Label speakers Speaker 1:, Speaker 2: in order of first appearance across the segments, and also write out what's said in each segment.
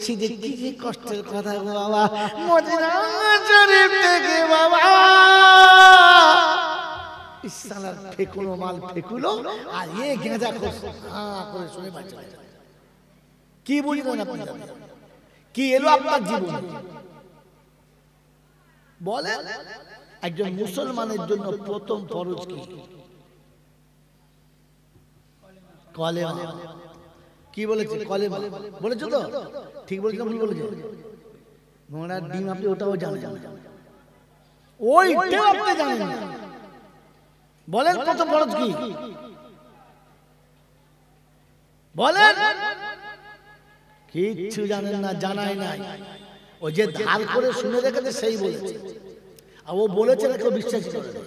Speaker 1: সিজে কি যে কষ্টের কথা গো বাবা, মদিনা শরীফ থেকে বাবা ইসালার ফেকুলো মাল ফেকুলো আর এ গেঁজা করে শুনে পাচ্ছে। কি বুঝলেন আপনি? কি এলো আপনার জীবন বলেন? একজন মুসলমানের জন্য প্রথম ফরজ কি? কলেমা। কি বলেছে? কলেমা বলেছো তো? ঠিক বলেছো না ভুল বলেছো? ঘোড়ার ডিম আপনি ওটাও জানেন, ওইটাও আপনি জানেন না। বলেন প্রথম ফরজ কি? বলেন। কিচ্ছু জানেন না, জানাই নাই। ও যে ধার করে শুনে রেখেছে সেই বলেছে, আর ও বলেছে না কেউ বিশ্বাসই করে না।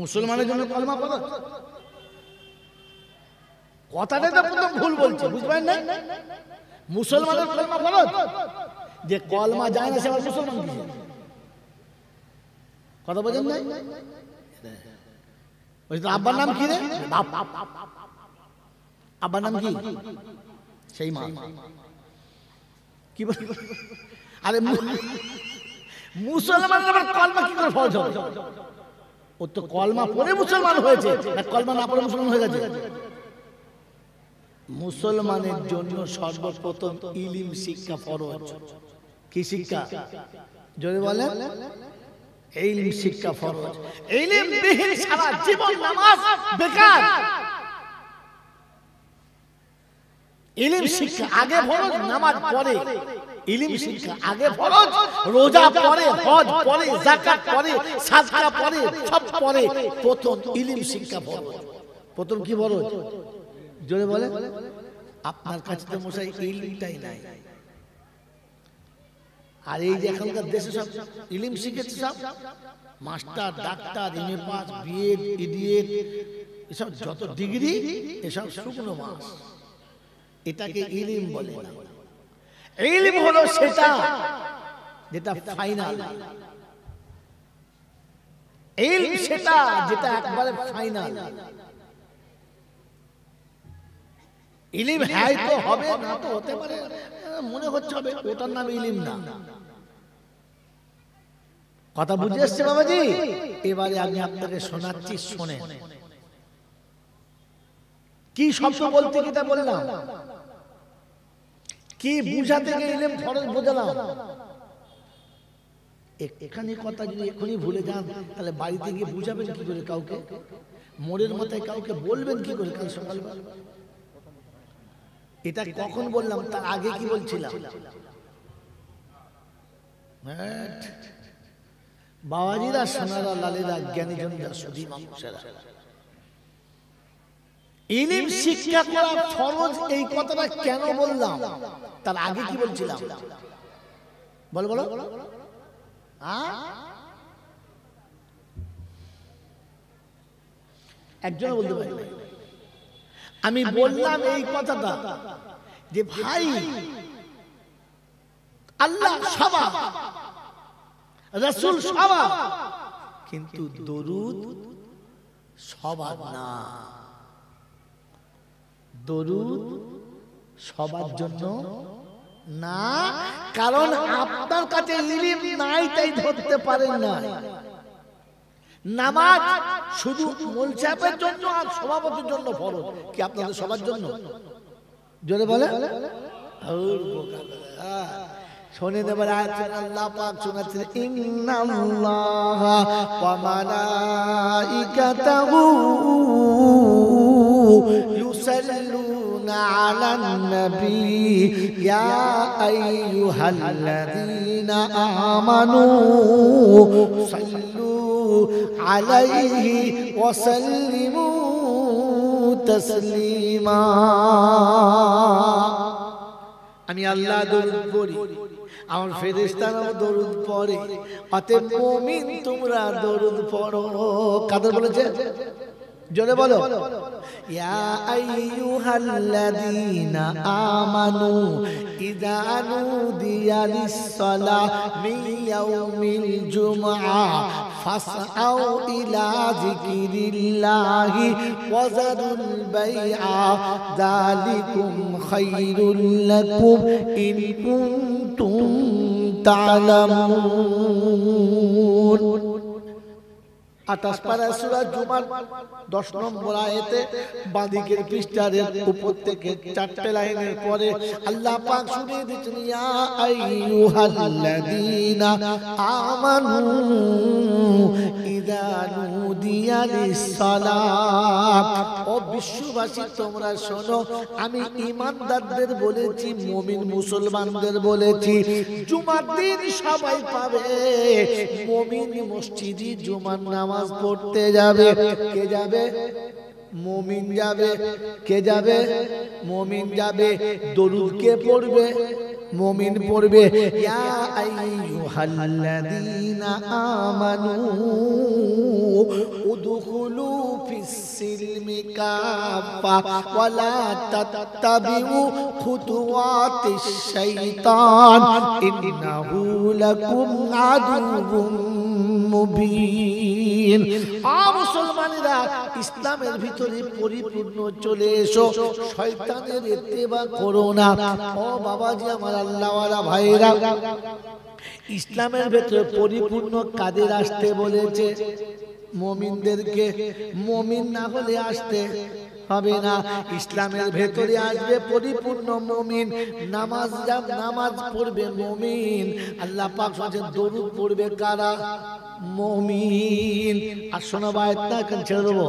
Speaker 1: মুসলমানের জন্য কলমা ফরজ, কথাটা তো প্রথম ভুল বলছে, বুঝবেন না? মুসলমানের কলমা ফরজ, যে কলমা যায় না সে আবার মুসলমান কি? কথা বোঝেন না? আব্বার নাম কি রে? আব্বার নাম কি? সেই মা। কি বল? আরে মুসলমান আবার কলমা কি করে ফরজ হবে? ও তো কলমা পড়ে মুসলমান হয়েছে, না কলমা না পড়ে মুসলমান হয়ে গেছে? মুসলমানের জন্য সর্বপ্রথম ইলম শিক্ষা ফরজ। কি শিক্ষা? জোরে বলেন। ইলম শিক্ষা ফরজ। ইলম বিহীন সারা জীবন নামাজ বেকার। ইলম শিক্ষা আগে ফরজ, নামাজ পরে। ইলম শিক্ষা আগে ফরজ, রোজা পরে, হজ পরে, যাকাত পরে, সাদকা পরে, সব পরে। প্রথম ইলম শিক্ষা ফরজ। প্রথম কি ফরজ? জোরে বলে। আপনার কাছে তো মশাই ইলমটাই নাই। আর এই যে এখনকার দেশে সব ইলম শিখেছে, সব master, doctor, MA pass, BEd, ইডিএড, এসব যত ডিগ্রি, এসব শুকনো মাস। এটাকে ইলম বলে না। ইলম হলো সেটা যেটা ফাইনাল। ইলম সেটা যেটা একবারে ফাইনাল। ইলম হ্যাঁ তো হবে, না তো হতে পারে, মনে হচ্ছে হবে, ওটার নাম ইলম না। কথা বুঝে এসছে বাবাজি? এবারে আমি আপনাকে শোনাচ্ছি, শোনেন। কি শব্দ বলতে গিয়ে বললাম, কি বুঝাতে গিয়ে ইলম ফরজ বোঝালাম। এখানে কথা যদি এখনই ভুলে যান, তাহলে বাড়িতে গিয়ে বুঝাবেন কি করে কাউকে? মোড়ের মাথায় কাউকে বলবেন কি করে কাল সকালবেলা? এটা কখন বললাম, তার আগে কি বলছিলাম? বাবাজিরা, সোনারা, লালেরা, জ্ঞানীজনরা, সুধী মানুষেরা, ইলম শিক্ষা করা ফরজ, এই কথাটা কেন বললাম? তার আগে কি বলছিলাম? বলো বলো। একজন বলতে পারি। আমি বললাম এই কথাটা যে ভাই, আল্লাহ সবার, রাসূল সবার, কিন্তু দরুদ সবার না। দরুদ সবার জন্য না, কারণ আপনার কাছে ইলম নাই, তাই ধরতে পারেন না। নামাজ শুধু মূল সাহেবের জন্য আর সভাপতির জন্য ফরজ, কি আপনাদের সবার জন্য? জোরে বলে। শোনে দেবার আল্লাহ পাক শোনাচ্ছেন, ইন্নাল্লাহা ওয়া মালাইকাতাহু ইউসাল্লুনা আলান নবী ইয়া আইয়ুহাল্লাযীনা আমানু সাল্লু আলাইহি ওয়া সাল্লিমু তাসলিমা। আমি আল্লাহ দরুদ পড়ি, আমার ফেরেশতারাও দরুদ পড়ে, অতএব মুমিন তোমরা দরুদ পড়ো। কাদের বলেছে? জোরে বলো। ইয়া আইয়ুহাল্লাযীনা আমানু ইযা নুদিয়া লিস-সালাতি মিন ইয়াউমিল জুমআ ফাসআউ ইলা যিকিরিল্লাহি ওয়া যারুল বাইআ যালিকুম খায়রুল লাকুম ইন কুনতুম তা'লামুন। 28 পারা সূরা জুমার 10 নম্বর আয়াতে বাদিকের পৃষ্ঠার উপর থেকে 4টে লাইনের পরে আল্লাহ পাক শুনিয়ে দিচ্ছেন, ইয়া আইয়ুহাল্লাযীনা আমানু ইযা নুদিয়া লিস-সালাত, ও বিশ্ববাসী তোমরা শোনো, আমি ঈমানদারদের বলেছি, মুমিন মুসলমানদের বলেছি, জুমার দিন সবাই পাবে, মুমিন মসজিদে জুমার নামাজ পড়তে যাবে। কে যাবে? মুমিন যাবে। কে যাবে? মুমিন যাবে। দরুদ কে পড়বে? মুমিন পড়বে। ইয়া আইয়ুহাল্লাযীনা আমানু উদখুলু ফিস-সিলমি কাফা ওয়া লা তাত্তাবিউ খুতুওয়াতিশ শাইতান ইন্নাহু লাকুম আদুউম মুবিন। মুসলমানেরা, ইসলামের ভিতরে পরিপূর্ণ চলে এসো, শয়তানের ইত্তেবা করো না। ও বাবাজি আমার, আল্লাহওয়ালা ভাইরা, ইসলামের ভিতরে পরিপূর্ণ কাদের আসতে বলেছে? মুমিনদেরকে। মুমিন না হলে আসতে হবে না। ইসলামের ভেতরে আসবে পরিপূর্ণ মুমিন। নামাজ পড়বে মুমিন। আল্লাহ পাক বলেন দরুদ পড়বে কারা? মুমিন। আর শোনো আয়াতটা এখানে ছেড়ে দেবো,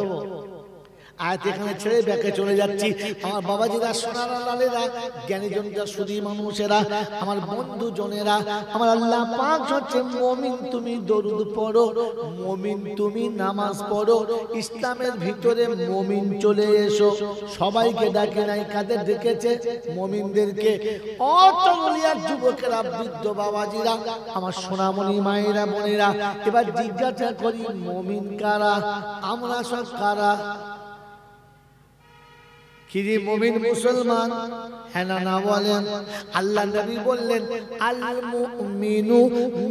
Speaker 1: আয়াত এখানে ছেড়ে ব্যাকে চলে যাচ্ছি। আমার বাবাজিরা, সোনারা, লালেরা, জ্ঞানীজনরা, সুধী মানুষেরা, আমার বন্ধু জনেরা, আমার আল্লাহ পাক হচ্ছে মুমিন তুমি দরুদ পড়ো, মুমিন তুমি নামাজ পড়ো। ইসলামের ভিতরে মুমিন চলে এসো। সবাইকে ডাকে নাই, কাদের ডেকেছে? মুমিনদেরকে। অচলিয়ার যুবকেরা, বৃদ্ধ বাবাজিরা, আমার সোনামণি মায়েরা, বোনেরা, এবার জিজ্ঞাসা করি মুমিন কারা? আমরা সব কারা? কি মুমিন মুসলমান? হ্যাঁ না বলেন? আল্লাহ নবী বললেন, আল মুমিনু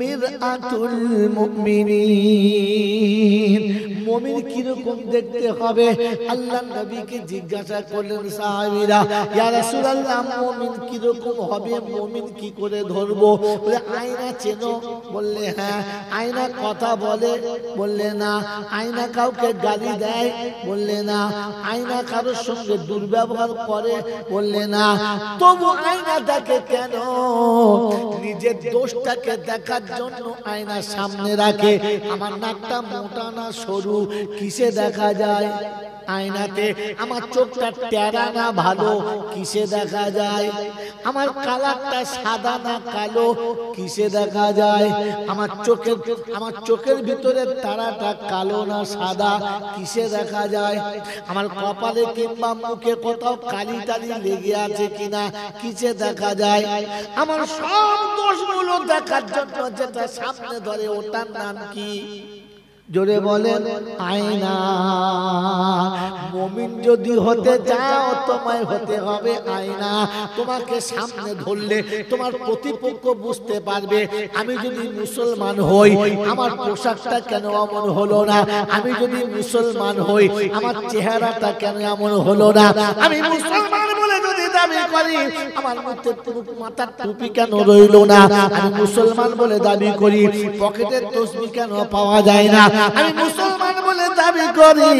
Speaker 1: মিরআতুল মুমিনিন। মুমিন কিরকম দেখতে হবে? আল্লাহ নবীকে জিজ্ঞাসা করলেন সাহাবীরা, ইয়া রাসূলুল্লাহ, মুমিন কিরকম হবে? মুমিন কি করে ধরবো? বলে আয়না চেনো? বললে হ্যাঁ। আয়না কথা বলে? বললে না। আয়না কাউকে গালি দেয়? বললে না। আয়না কারোর সঙ্গে দুর্ব্যবহার করে? বললে না। তবু আয়না দেখে কেন? নিজের দোষটাকে দেখার জন্য আয়না সামনে রাখে। আমার নাকটা মোটা না সরু, কিসে দেখা যায়? আয়নাতে। আমার চোখটা টেরা না ভালো, কিসে দেখা যায়? আমার কালারটা সাদা না কালো, কিসে দেখা যায়? আমার চোখের ভিতরে তারাটা কালো না সাদা, কিসে দেখা যায়? আমার কপালে কিংবা মুখে কোথাও কালি টালি লেগে আছে কিনা, কিসে দেখা যায়? আমার সব দোষগুলো দেখার জন্য যেটা সামনে ধরে, ওটার নাম কি? জোরে বলেন, আয়না। মুমিন যদি হতে চাও, তোমায় হতে হবে আয়না। তোমাকে সামনে ধরলে তোমার প্রতিপক্ষ বুঝতে পারবে, আমি যদি মুসলমান হই, আমার পোশাকটা কেন এমন হলো না? আমি যদি মুসলমান হই, আমার চেহারাটা কেন এমন হলো না? আমি মুসলমান বলে যদি দাবি করি, আমার মাথার টুপি কেন রইল না? আমি মুসলমান বলে দাবি করি, পকেটের তসবিহ কেন পাওয়া যায় না? আমি মুসলমান বলে দাবি করি,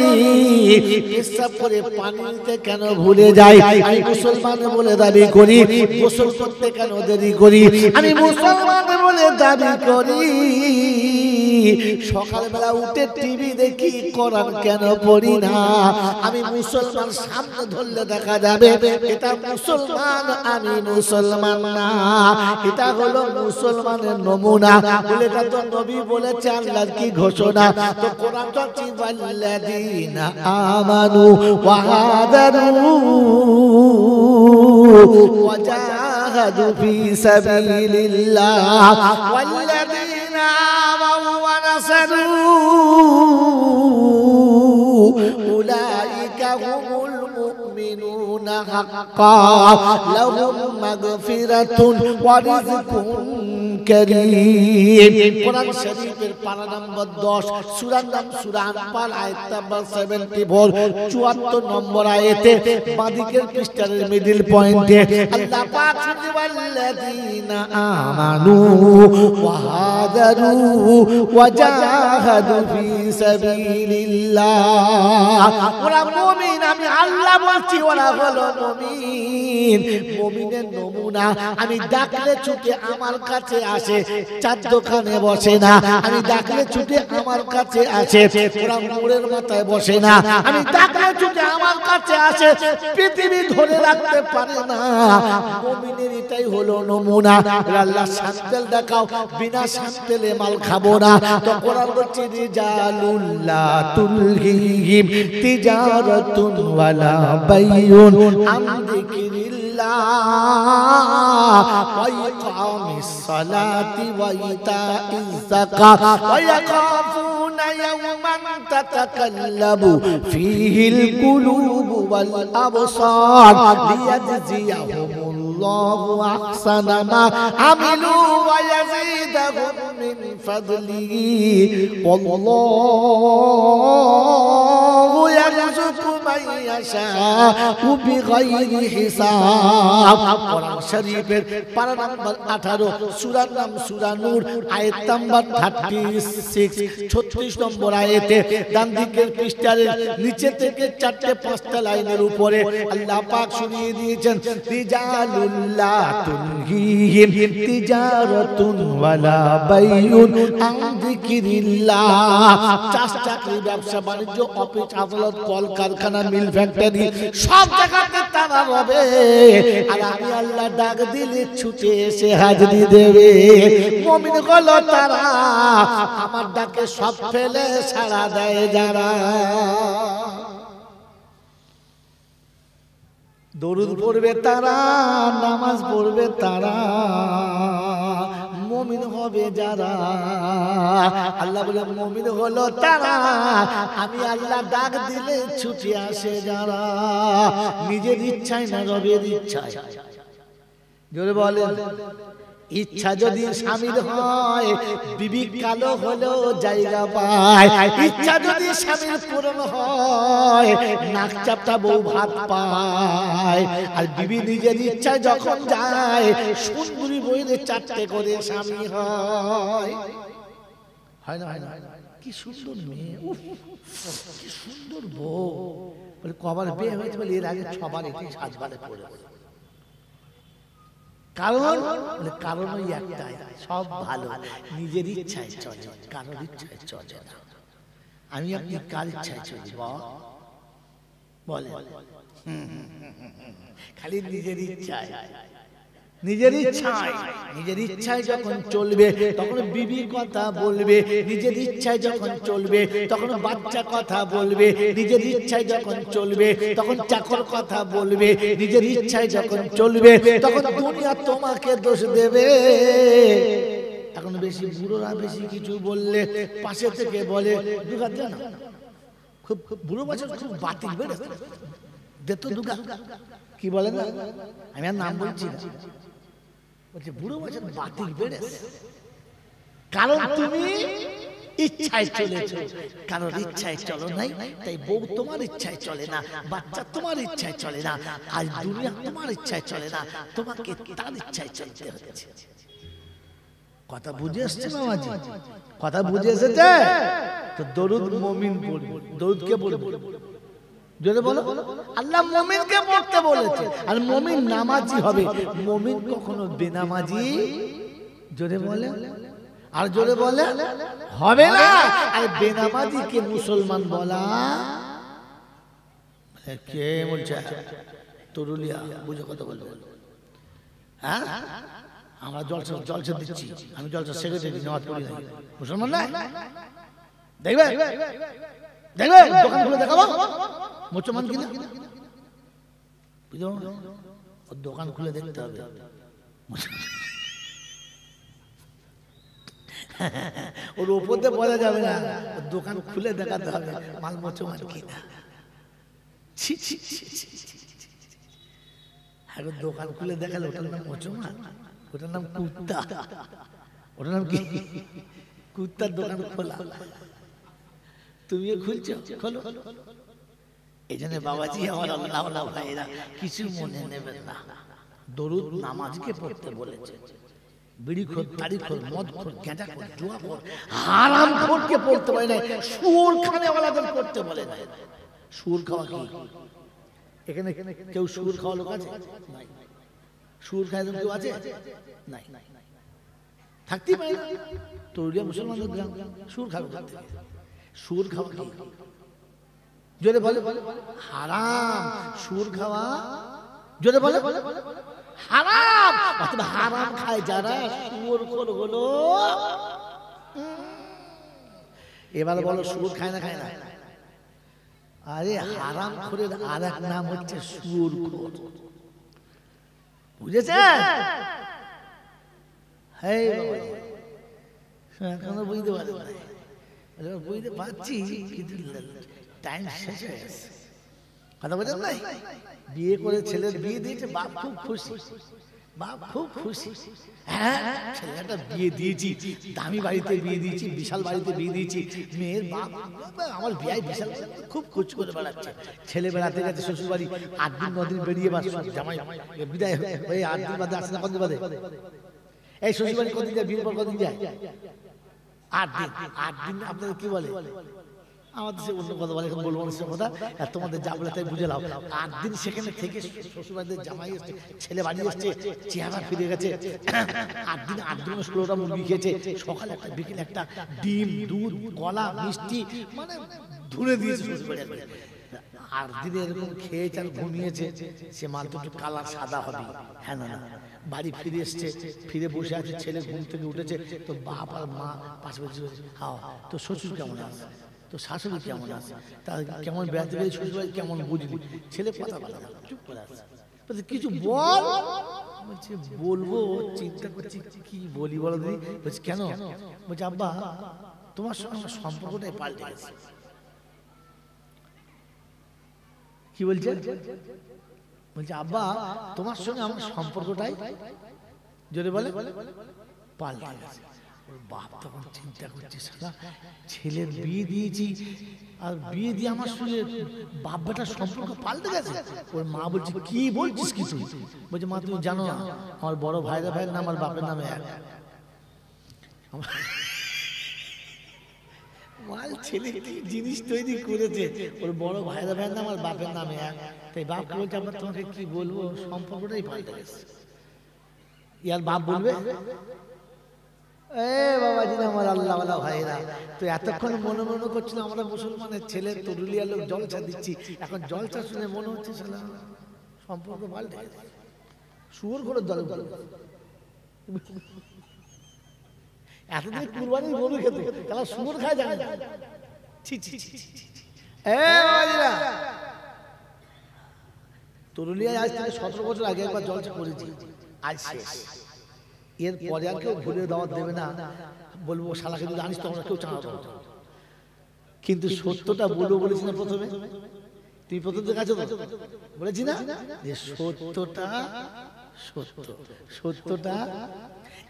Speaker 1: পেশাব করে পানি নিতে কেন ভুলে যাই? আমি মুসলমান বলে দাবি করি, গোসল করতে কেন দেরি করি? আমি মুসলমান বলে দাবি করি, সকালবেলা উঠে টিভি দেখি, কোরআন কেন পড়ি না? আমি মুসলমান, সামনে ধরলে দেখা যাবে এটা মুসলমান, আমি মুসলমান না। এটা হলো মুসলমানের নমুনা। বলে এটা তো নবী বলেছে, আল্লাহর কি ঘোষণা? তো কোরআন তো ওয়াল্লাযীনা আমানু ওয়া হাদারু ওয়া জাহাদু ফি সাবিলিল্লাহ ওয়াল্লাযীনা আমানু ওয়া নাসারু উলাইকা হুমুল মুমিনুনা হাক্কান লাহুম মাগফিরাতুন ওয়া রিজকুন কারীম। কোরআন শরীফের পারা নম্বর 10, সূরার নাম সূরা আনফাল, আয়াত নাম্বার 74, 74 নম্বর আয়াতে বাদিকের পৃষ্ঠার মিডল পয়েন্টে আল্লাহ পাক ওয়াল্লাযীনা আমানু ওয়া হাদারু ওয়া জাহাদু ফি সাবিলিল্লাহ। ওরা মুমিন, আমি আল্লাহ বলছি, ওরা হলো মুমিন। মুমিনের নমুনা, আমি ডাকলে ছুটে আমার কাছে আসে, চার দোকানে বসে না। আমি ডাকলে ছুটে আমার কাছে আসে, ওরা মোড়ের মাথায় বসে না। আমি ডাকলে ছুটে আমার কাছে আসে, পৃথিবী ধরে রাখতে পারে না। মুমিনের এটাই হলো নমুনা। আল্লাহ সান্তেল দেখাও, বিনা সান্তেলে মাল খাবো না। তো কোরআন বলছে রিজালুল্লাহ তুলহিহিম তিজারাতুন ওয়ালা বাইউন আন যিকরিল্লাহ ওয়া ইকামিস সালাতি ওয়া ইতাইজ যাকাত ওয়া ইয়াখাফুনা ইয়াওমান তাতাকাল্লাবু ফীহিল কুলুবু ওয়াল আবসার লিয়াজজিয়াহুমুল্লাহু আহসানা মা আমিলু ওয়া ইয়াজিদাহুম মিন ফাদলিহি ওয়াল্লাহু ইয়ারযুকু মান ইয়াশাউ বিগাইরি হিসাব। কোরআন শরীফের পারা নাম্বার 18, সূরার নাম সূরা নূর, আয়াত নাম্বার 36, 36 নম্বর আয়াতে ডান দিকের পৃষ্ঠার নিচে থেকে 4-5টা লাইনের উপরে আল্লাহ পাক শুনিয়ে দিয়েছেন রিজালুল্লাহ তুলহিহিম তিজারাতুন ওয়ালা বাইউন আন যিকরিল্লাহ। চাকরি, ব্যবসা বাণিজ্য, অফিস আদালত, কল কারখানা, মিল ফ্যাক্টরি, সব জায়গাতে তারা রবে। আর আমি আল্লাহ ডাক দিলে ছুটে এসে হাজিরি দেবে। মুমিন হলো তারা, আমার ডাকে সব ফেলে সাড়া দেয় যারা। দরুদ পড়বে তারা, নামাজ পড়বে তারা, মুমিন হবে যারা। আল্লাহ বলে মুমিন হলো তারা, আমি আল্লাহ ডাক দিলে ছুটে আসে যারা। নিজের ইচ্ছায় না, রবের ইচ্ছায়। জোরে বলেন। ইচ্ছা যদি স্বামীর হয়, বিবি কালো হলেও জায়গা পায়। ইচ্ছা যদি স্বামীর পূরণ হয়, নাক চাপটা বউ ভাত পায়। আর বিবি নিজের ইচ্ছায় যখন যায়, সুন্দরী বইলে 4টে করে স্বামী হয়। হয় না? হয় না? কি সুন্দর মেয়ে, কি সুন্দর বউ। বলে কবার বিয়ে হয়েছে? বলে এর আগে 6বার এটি 7বারে পড়ে। কারণ ওই একটাই, সব ভালো, নিজের ইচ্ছায় চলে, কারোর ইচ্ছায় চলে না। আমি আপনি কার ইচ্ছায় চলি বলে? খালি নিজের ইচ্ছায়। নিজের ইচ্ছায়, নিজের ইচ্ছায় যখন চলবে তখন বিবি কথা বলবে। নিজের ইচ্ছায় যখন চলবে তখন বাচ্চা কথা বলবে। নিজের ইচ্ছায় যখন চলবে তখন চাকর কথা বলবে। নিজের ইচ্ছায় যখন চলবে তখন দুনিয়া তোমাকে দোষ দেবে। এখন বেশি বুড়োরা বেশি কিছু বললে পাশে থেকে বলে দুগা দে না, খুব বুড়ো বছর খুব বাতিল বেড়ে দে তো দুগা। কি বলে না, আমি আর নাম বলছি না, বলছে বুড়ো বছর বাতিল বেড়েছে। কারণ তুমি ইচ্ছায় চলেছো, কারোর ইচ্ছায় চলো নাই। তাই বউ তোমার ইচ্ছায় চলে না, বাচ্চা তোমার ইচ্ছায় চলে না, আজ দুনিয়া তোমার ইচ্ছায় চলে না, তোমাকে তার ইচ্ছায় চলতে হচ্ছে। কথা বুঝে আসছে মামাজি? কথা বুঝে এসেছে তো দরুদ মুমিন পড়বে। দরুদ কে বলবো? জোরে বলো। আল্লাহ মুমিনকে পড়তে বলেছে, আর মুমিন নামাজি হবে। মুমিন কখনো বেনামাজি, জোরে বলে, আর জোরে বলে, হবে না। আর বেনামাজিকে মুসলমান বলা কে বলছে? তরুলিয়া বুঝে কথা বলবো। হ্যাঁ, আমরা জলসা দিচ্ছি, আমি জলসা সেক্রেটারি, নামাজ পড়ি না, মুসলমান না। দেখবে দেখবে দোকান খুলে দেখাবো মুসলমান কিনা, দোকান খুলে দেখতে হবে। ওর উপর দিয়ে বলা যাবে না, দোকান খুলে দেখাতে হবে মাল মুসলমান কিনা। দোকান খুলে দেখালে ওটার নাম মুসলমান, ওটার নাম কুত্তা। ওটার নাম কি? কুত্তার দোকান খোলা, তুমিও খুলছো, খোলো। এই জন্য বাবাজি আমার আল্লাহ ভাইরা কিছু মনে নেবেন না, দরুদ নামাজকে পড়তে বলেছে। বিড়ি খোর, তাড়ি খোর, মদ খোর, গাঁজা খোর, জুয়া খোর, হারাম খোরকে পড়তে বলে না, শুয়োর খানেওয়ালাদের পড়তে বলে না। শুয়োর খাওয়া কি? এখানে কেউ শুয়োর খাওয়া লোক আছে? নাই। শুয়োর খায় কেউ আছে? নাই, থাকতেই পারে না। তরুলিয়া মুসলমানদের গ্রাম, শুয়োর খাবে। শুয়োর খাওয়া কি? জোরে বলে হারাম। শুয়োর খাওয়া জোরে বলে হারাম। অথবা হারাম খায় যারা, শুয়োর খোর হলো। এবার বলো শুয়োর খায় না? খায় না। আরে হারাম খোরের আর এক নাম হচ্ছে শুয়োর খোর, বুঝেছেন? হ্যাঁ এখনো বুঝতে পারবো না, বুঝতে পারছি কিন্তু টাইম শেষ হয়ে গেছে। কথা বলেন নাই? বিয়ে করে ছেলের বিয়ে দিয়েছে, বাপ খুব খুশি, বাপ খুব খুশি। হ্যাঁ ছেলেটা বিয়ে দিয়েছি, দামি বাড়িতে বিয়ে দিয়েছি, বিশাল বাড়িতে বিয়ে দিয়েছি। মেয়ের বাপ আমার বিয়ে বিশাল, খুব খোঁজ করে বেড়াচ্ছে। ছেলে বেড়াতে গেছে শ্বশুর বাড়ি, 8 দিন 9 দিন বেরিয়ে জামাই বিদায় হয়ে 8 দিন বাদে আসে না, কতদিন বাদে? এই শ্বশুর বাড়ি কদিন যায়? বিয়ের পর কদিন যায়? 8 দিন। 8 দিন আপনাদের কি বলে? আমাদের সে অন্য কথা বলে, বলবো না সে কথা, তোমাদের যা বলে তাই বুঝে নাও। 8 দিন সেখানে থেকে শ্বশুর বাড়িতে জামাই এসছে, ছেলে বাড়ি এসছে, চেহারা ফিরে গেছে। 8 দিন 16টা মুরগি খেয়েছে, সকালে একটা, বিকেলে একটা, ডিম, দুধ, কলা, মিষ্টি, মানে ধুনে দিয়েছে শ্বশুর বাড়ি। 8 দিন এরকম খেয়েছে আর ঘুমিয়েছে, সে মাল তো একটু কালার সাদা হবে। হ্যাঁ না, বাড়ি ফিরে এসছে, ফিরে বসে আছে, ছেলে ঘুম থেকে উঠেছে, তো বাপ আর মা পাশে বসে, হাও তো শ্বশুর কেমন আছে, তো শাশুড়ি কেমন আছে, তার কেমন বেড়াতে গেলে শ্বশুর বাড়ি কেমন বুঝলি? ছেলে কথা বলে না, চুপ করে আছে। কিছু বল, বলছে বলবো, চিন্তা করছি কি বলি বলো দিদি। বলছি কেন? বলছে আব্বা তোমার সঙ্গে আমার সম্পর্কটাই পাল্টে গেছে। কি বলছে? বলছে আব্বা তোমার সঙ্গে আমার সম্পর্কটাই, জোরে বলে, পাল্টে গেছে। ওর বাপ তখন চিন্তা করছে, সালা ছেলের বিয়ে দিয়েছি আর বিয়ে দিয়ে আমার সঙ্গে বাপ বেটার সম্পর্ক পাল্টে গেছে। ওর মা বলছে কি বলছিস কি তুই? বলছে মা তুমি জানো না আমার বড় ভাইরা ভাইয়ের নাম আমার বাপের নামে এক। মাল ছেলে কি জিনিস তৈরি করেছে, ওর বড় ভাইরা ভাইয়ের নাম আর বাপের নামে এক। তাই বাপ বলছে আমরা তোমাকে কি বলবো, সম্পর্কটাই পাল্টে গেছে। ইয়ার বাপ বলবে এ বাবাজি আমার আল্লাহওয়ালা ভাইরা, তো এতক্ষণ মনে মনে করছিল আমরা মুসলমানের ছেলে, তরুলিয়ার লোক জলসা দিচ্ছি, এখন জলসা শুনে মনে হচ্ছে সালা সম্পর্ক পাল্টে গেছে। শুয়োর ঘোরের দলে দলে এতদিন কুরবানির গরু খেতে, তাহলে শুয়োর খায় জানে না। তরুলিয়ায় আজ থেকে 17 বছর আগে একবার জলসা করেছি, আজ শেষ। এর পরে আর কেউ ঘুরে দাওয়াত দেবে না, বলবো শালাকে যদি আনিস তো আমরা কেউ চাঁদা দেবো। কিন্তু সত্যটা বলবো বলেছি না প্রথমে, তুমি প্রথম থেকে আছো তো, বলেছি না যে সত্যটা সত্য, সত্যটা।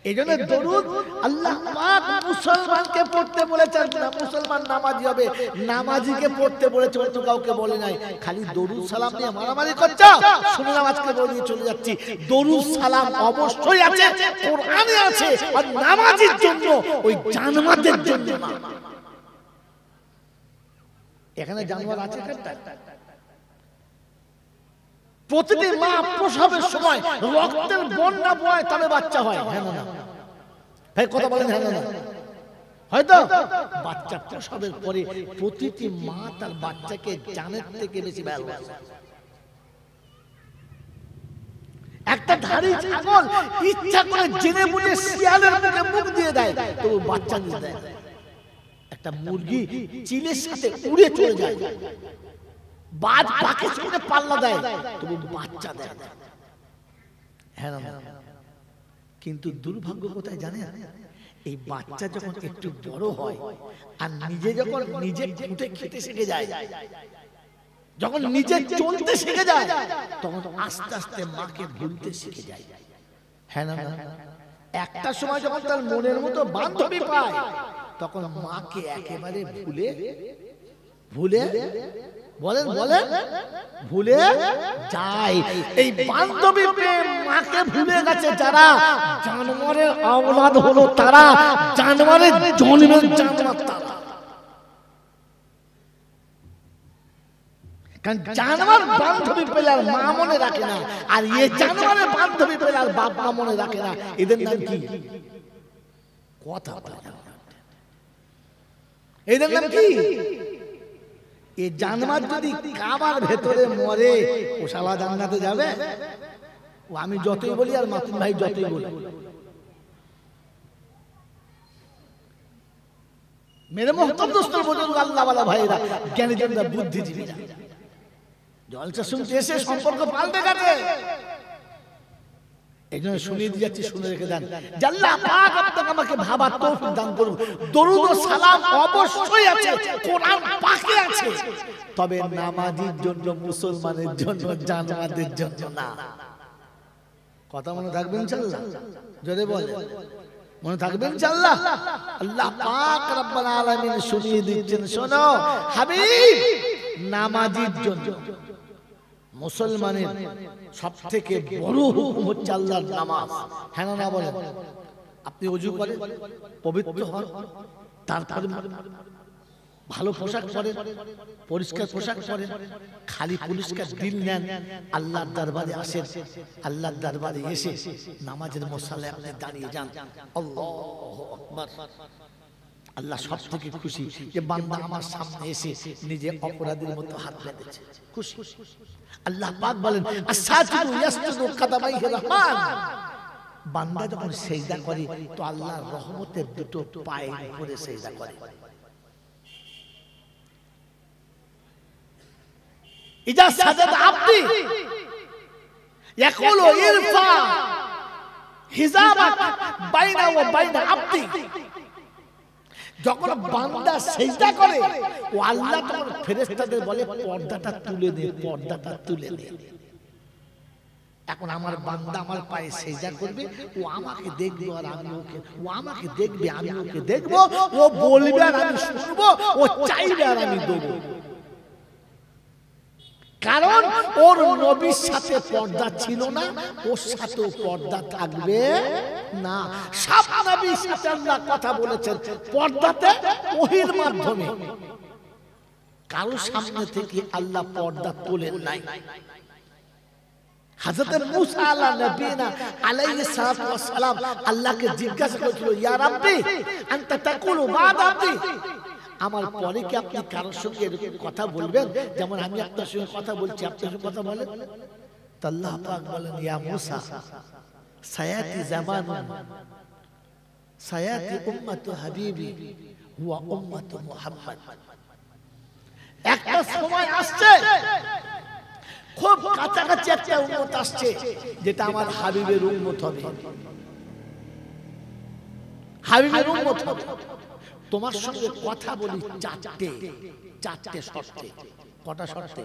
Speaker 1: এই জন্য দরুদ আল্লাহ পাক মুসলমানকে পড়তে বলেছেন না, মুসলমান নামাজি হবে, নামাজিকে পড়তে বলেছে, অন্য কাউকে বলে নাই। খালি দরুদ সালাম নিয়ে মারামারি করছো, শুনলাম আজকে বলে চলে যাচ্ছি। দরুদ সালাম অবশ্যই আছে, কোরআনে আছে, আর নামাজির জন্য, ওই জানোয়ারদের জন্য না। এখানে জানোয়ার আছে কারটা? প্রতিটি মা প্রসবের সময় রক্তের বন্যা বয় তবে বাচ্চা হয়, হ্যাঁ না ভাই কথা বলেন, হ্যাঁ না? হয়তো বাচ্চা প্রসবের পরে প্রতিটি মা তার বাচ্চাকে জানের থেকে বেশি ভালোবাসে। একটা ধাড়ি ছাগল ইচ্ছা করে জেনে বুঝে শিয়ালের মুখে মুখ দিয়ে দেয়, তবু বাচ্চা দিয়ে দেয়। একটা মুরগি চিলের সাথে উড়ে চলে যায়, বাজ পাখির সঙ্গে পাল্লা দেয়, তবু বাচ্চা দেয়। হ্যাঁ না? কিন্তু দুর্ভাগ্য কোথায় জানেন? এই বাচ্চা যখন একটু বড় হয় আর নিজে যখন নিজে খুঁটে খেতে শিখে যায়, যখন নিজে চলতে শিখে যায়, তখন আস্তে আস্তে মাকে ভুলতে শিখে যায়। হ্যাঁ না? একটা সময় যখন তার মনের মতো বান্ধবী পায় তখন মাকে একেবারে ভুলে ভুলে বলেন বলেন ভুলে যায়। এই বান্ধবী প্রেম মাকে ভুলে গেছে যারা, জানোয়ারের আওলাদ হলো তারা, জানোয়ারের জন্মের জানোয়ার তারা। কারণ জানোয়ার বান্ধবী পেলে আর মা মনে রাখে না, আর এ জানোয়ারের বান্ধবী পেলে আর বাপ মা মনে রাখে না। এদের নাম কি? কথা বলে না। এদের নাম কি? এই জানোয়ার যদি কাবার ভেতরে মরে ও শালা জান্নাতে যাবে? ও আমি যতই বলি আর মাতুম ভাই যতই বলি, মেরে মোহতরম দোস্ত বুজুর্গ আল্লাহ ওয়ালা ভাইরা, জ্ঞানীজনরা, বুদ্ধিজীবীরা জলসা শুনতে এসে সম্পর্ক পাল্টে গেছে। এই জন্য শুনিয়ে দিয়ে যাচ্ছি, শুনে রেখে দেন। আল্লাহ পাক আপনাকে আমাকে ভাবার তৌফিক দান করুন। দরুদ ও সালাম অবশ্যই আছে, কোরআন পাকে আছে, তবে নামাজির জন্য, মুসলমানের জন্য, জানোয়ারদের জন্য না। কথা মনে থাকবেন ইনশাআল্লাহ? জোরে বলেন, মনে থাকবেন ইনশাআল্লাহ? আল্লাহ পাক রব্বুল আলামিন শুনিয়ে দিচ্ছেন, শোনো হাবিব, নামাজির জন্য, মুসলমানের সবথেকে বড় হুকুম হচ্ছে আল্লাহর নামাজ। হ্যাঁ না বলেন? আপনি ওযু করেন, পবিত্র হন, তারপরে ভালো পোশাক পরেন, পরিষ্কার পোশাক পরেন, খালি পরিষ্কার দিল নেন, আল্লাহর দরবারে আসেন, আল্লাহর দরবারে এসে নামাজের মুসাল্লায় আপনি দাঁড়িয়ে যান। আল্লাহু আকবার। আল্লাহ সব থেকে খুশি যে বান্দা আমার সামনে এসে নিজে অপরাধীর মতো হাত বেঁধেছে, খুশি। আল্লাহ পাক বলেন, আস-সাজিদু ইয়াসজুদু কাদামাইহি রহমান। বান্দা যখন সিজদা করে তো আল্লাহর রহমতের দুটো পায়ের উপরে সিজদা করে। ইজা সাজাদা আবদি ইয়াকুলু ইরফা হিজাবাক বাইনা ওয়া বাইনা আবদি। যখন বান্দা সিজদা করে ও আল্লাহ তখন ফেরেশতাদের বলে, পর্দাটা তুলে দে, পর্দাটা তুলে দে। এখন আমার বান্দা আমার পায়ে সিজদা করবে, ও আমাকে দেখবে আর আমি ওকে, ও আমাকে দেখবে আমি ওকে দেখবো, ও বলবে আর আমি শুনবো, ও চাইবে আর আমি দেবো। কারণ ওর নবীর সাথে পর্দা ছিল না, ওর সাথেও পর্দা থাকবে না। সব নবীর সাথে আল্লাহ কথা বলেছেন পর্দাতে, ওহীর মাধ্যমে। কারো সামনে থেকে আল্লাহ পর্দা তোলেন নাই। হযরত মুসা আলাইহিস সালাতু ওয়াস সালাম আল্লাহকে জিজ্ঞাসা করেছিল, ইয়া রাব্বি আনতা তাকুলু বা'দা আবদি, আমার পরে কি আপনি কারোর সঙ্গে এরকম কথা বলবেন যেমন আমি আপনার সঙ্গে কথা বলছি, আপনার সঙ্গে কথা বলেন? তো আল্লাহ পাক বলেন, ইয়া মুসা সায়াতি জামানুন সায়াতি উম্মাতু হাবিবি হুয়া উম্মাতু মুহাম্মদ। একটা সময় আসছে, খুব কাছাকাছি একটা উম্মত আসছে যেটা আমার হাবিবের উম্মত হবে, হাবিবের উম্মত হবে। তোমার সঙ্গে কথা বলি চারটে শর্তে। কটা শর্তে?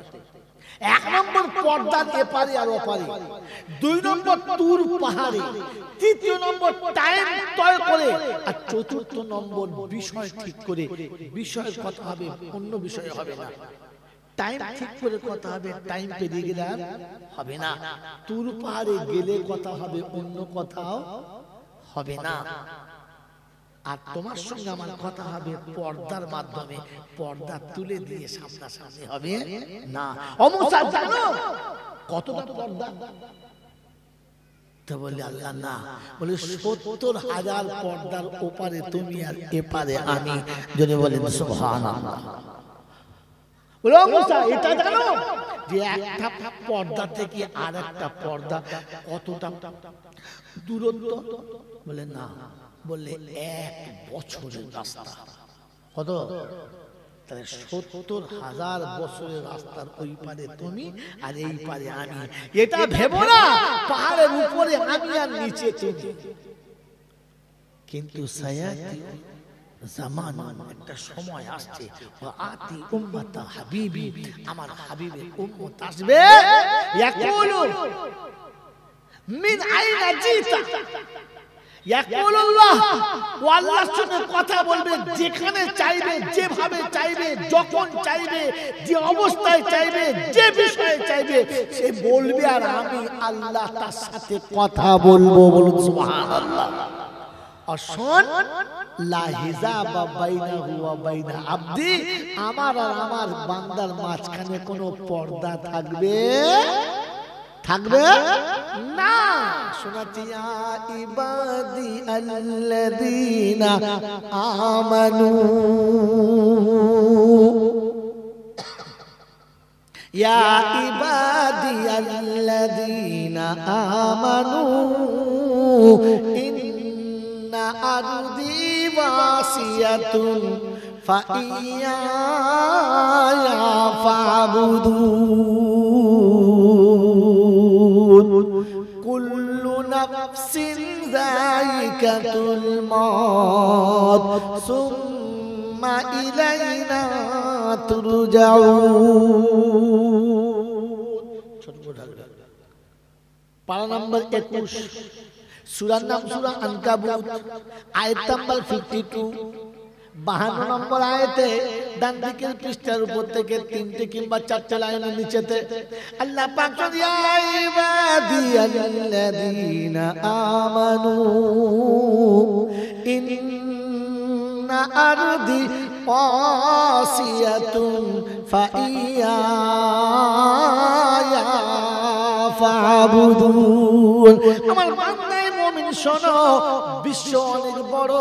Speaker 1: 1 নম্বর পর্দার এপারে আর ওপারে, 2 নম্বর তুর পাহাড়ে, 3 নম্বর টাইম তয় করে, আর 4 নম্বর বিষয় ঠিক করে। বিষয়ের কথা হবে, অন্য বিষয় হবে না। টাইম ঠিক করে কথা হবে, টাইম পেরিয়ে গেলে আর হবে না। তুর পাহাড়ে গেলে কথা হবে, অন্য কথাও হবে না। আর তোমার সঙ্গে আমার কথা হবে পর্দার মাধ্যমে, পর্দা তুলে দিয়ে সামনাসামনি হবে না। ও মুসা জানো কতটা পর্দা? তো বলে আল্লাহ না, বলে 70,000 পর্দার ওপারে তুমি আর এপারে আমি। যদি বলেন সুবহানাল্লাহ। বলে ও মুসা এটা জানো যে একটা পর্দা থেকে আর একটা পর্দা কতটা দূরত্ব? বলে না। বললে 1 বছরের রাস্তা। কত? তাহলে 70,000 বছরের রাস্তার ওই পারে তুমি আর এই পারে আমি। এটা ভেবো না পাহাড়ের উপরে আমি আর নিচে তুমি। কিন্তু সায়াতি জামানুন, একটা সময় আসছে, আতি উম্মাতা হাবিবি, আমার হাবিবের উম্মত আসবে, ইয়াকুলু মিন আইনা জিতা, ইয়াকুলুল্লাহ, ও আল্লাহর সঙ্গে কথা বলবে যেখানে চাইবে, যেভাবে চাইবে, যখন চাইবে, যে অবস্থায় চাইবে, যে বিষয়ে চাইবে সে বলবে, আর আমি আল্লাহ তার সাথে কথা বলবো। বলুন সুবহানাল্লাহ। অশন লা হিজাবা বাইনাহু ওয়া বাইনা আবদি, আমার আর আমার বান্দার মাঝখানে কোনো পর্দা থাকবে না। শোনাচ্ছি, ইয়া ইবাদি আল্লাযীনা আমানু, ইয়া ইবাদি আল্লাযীনা আমানু ইন্না আরদি ওয়াসিয়াতুন ফাইয়া ফাবুদুন, কুল্লু নাফসিন যায়িকাতুল মউত সুম্মা ইলাইনা তুরজাউন। পারা নম্বর 21, সূরার নাম সূরা আনকাবুত, আয়াত নাম্বার 52, 52 নম্বর আয়াতে ডান দিকের পৃষ্ঠার উপর থেকে 3টে কিংবা 4টে লাইনের নিচেতে আল্লাহ পাক ইয়া ইবাদিয়াল্লাযীনা আমানু ইন্না আরদি ওয়াসিয়াতুন ফাইয়া ফাবুদুন। আমার বান্দায়ে মুমিন শোনো, বিশ্ব অনেক বড়,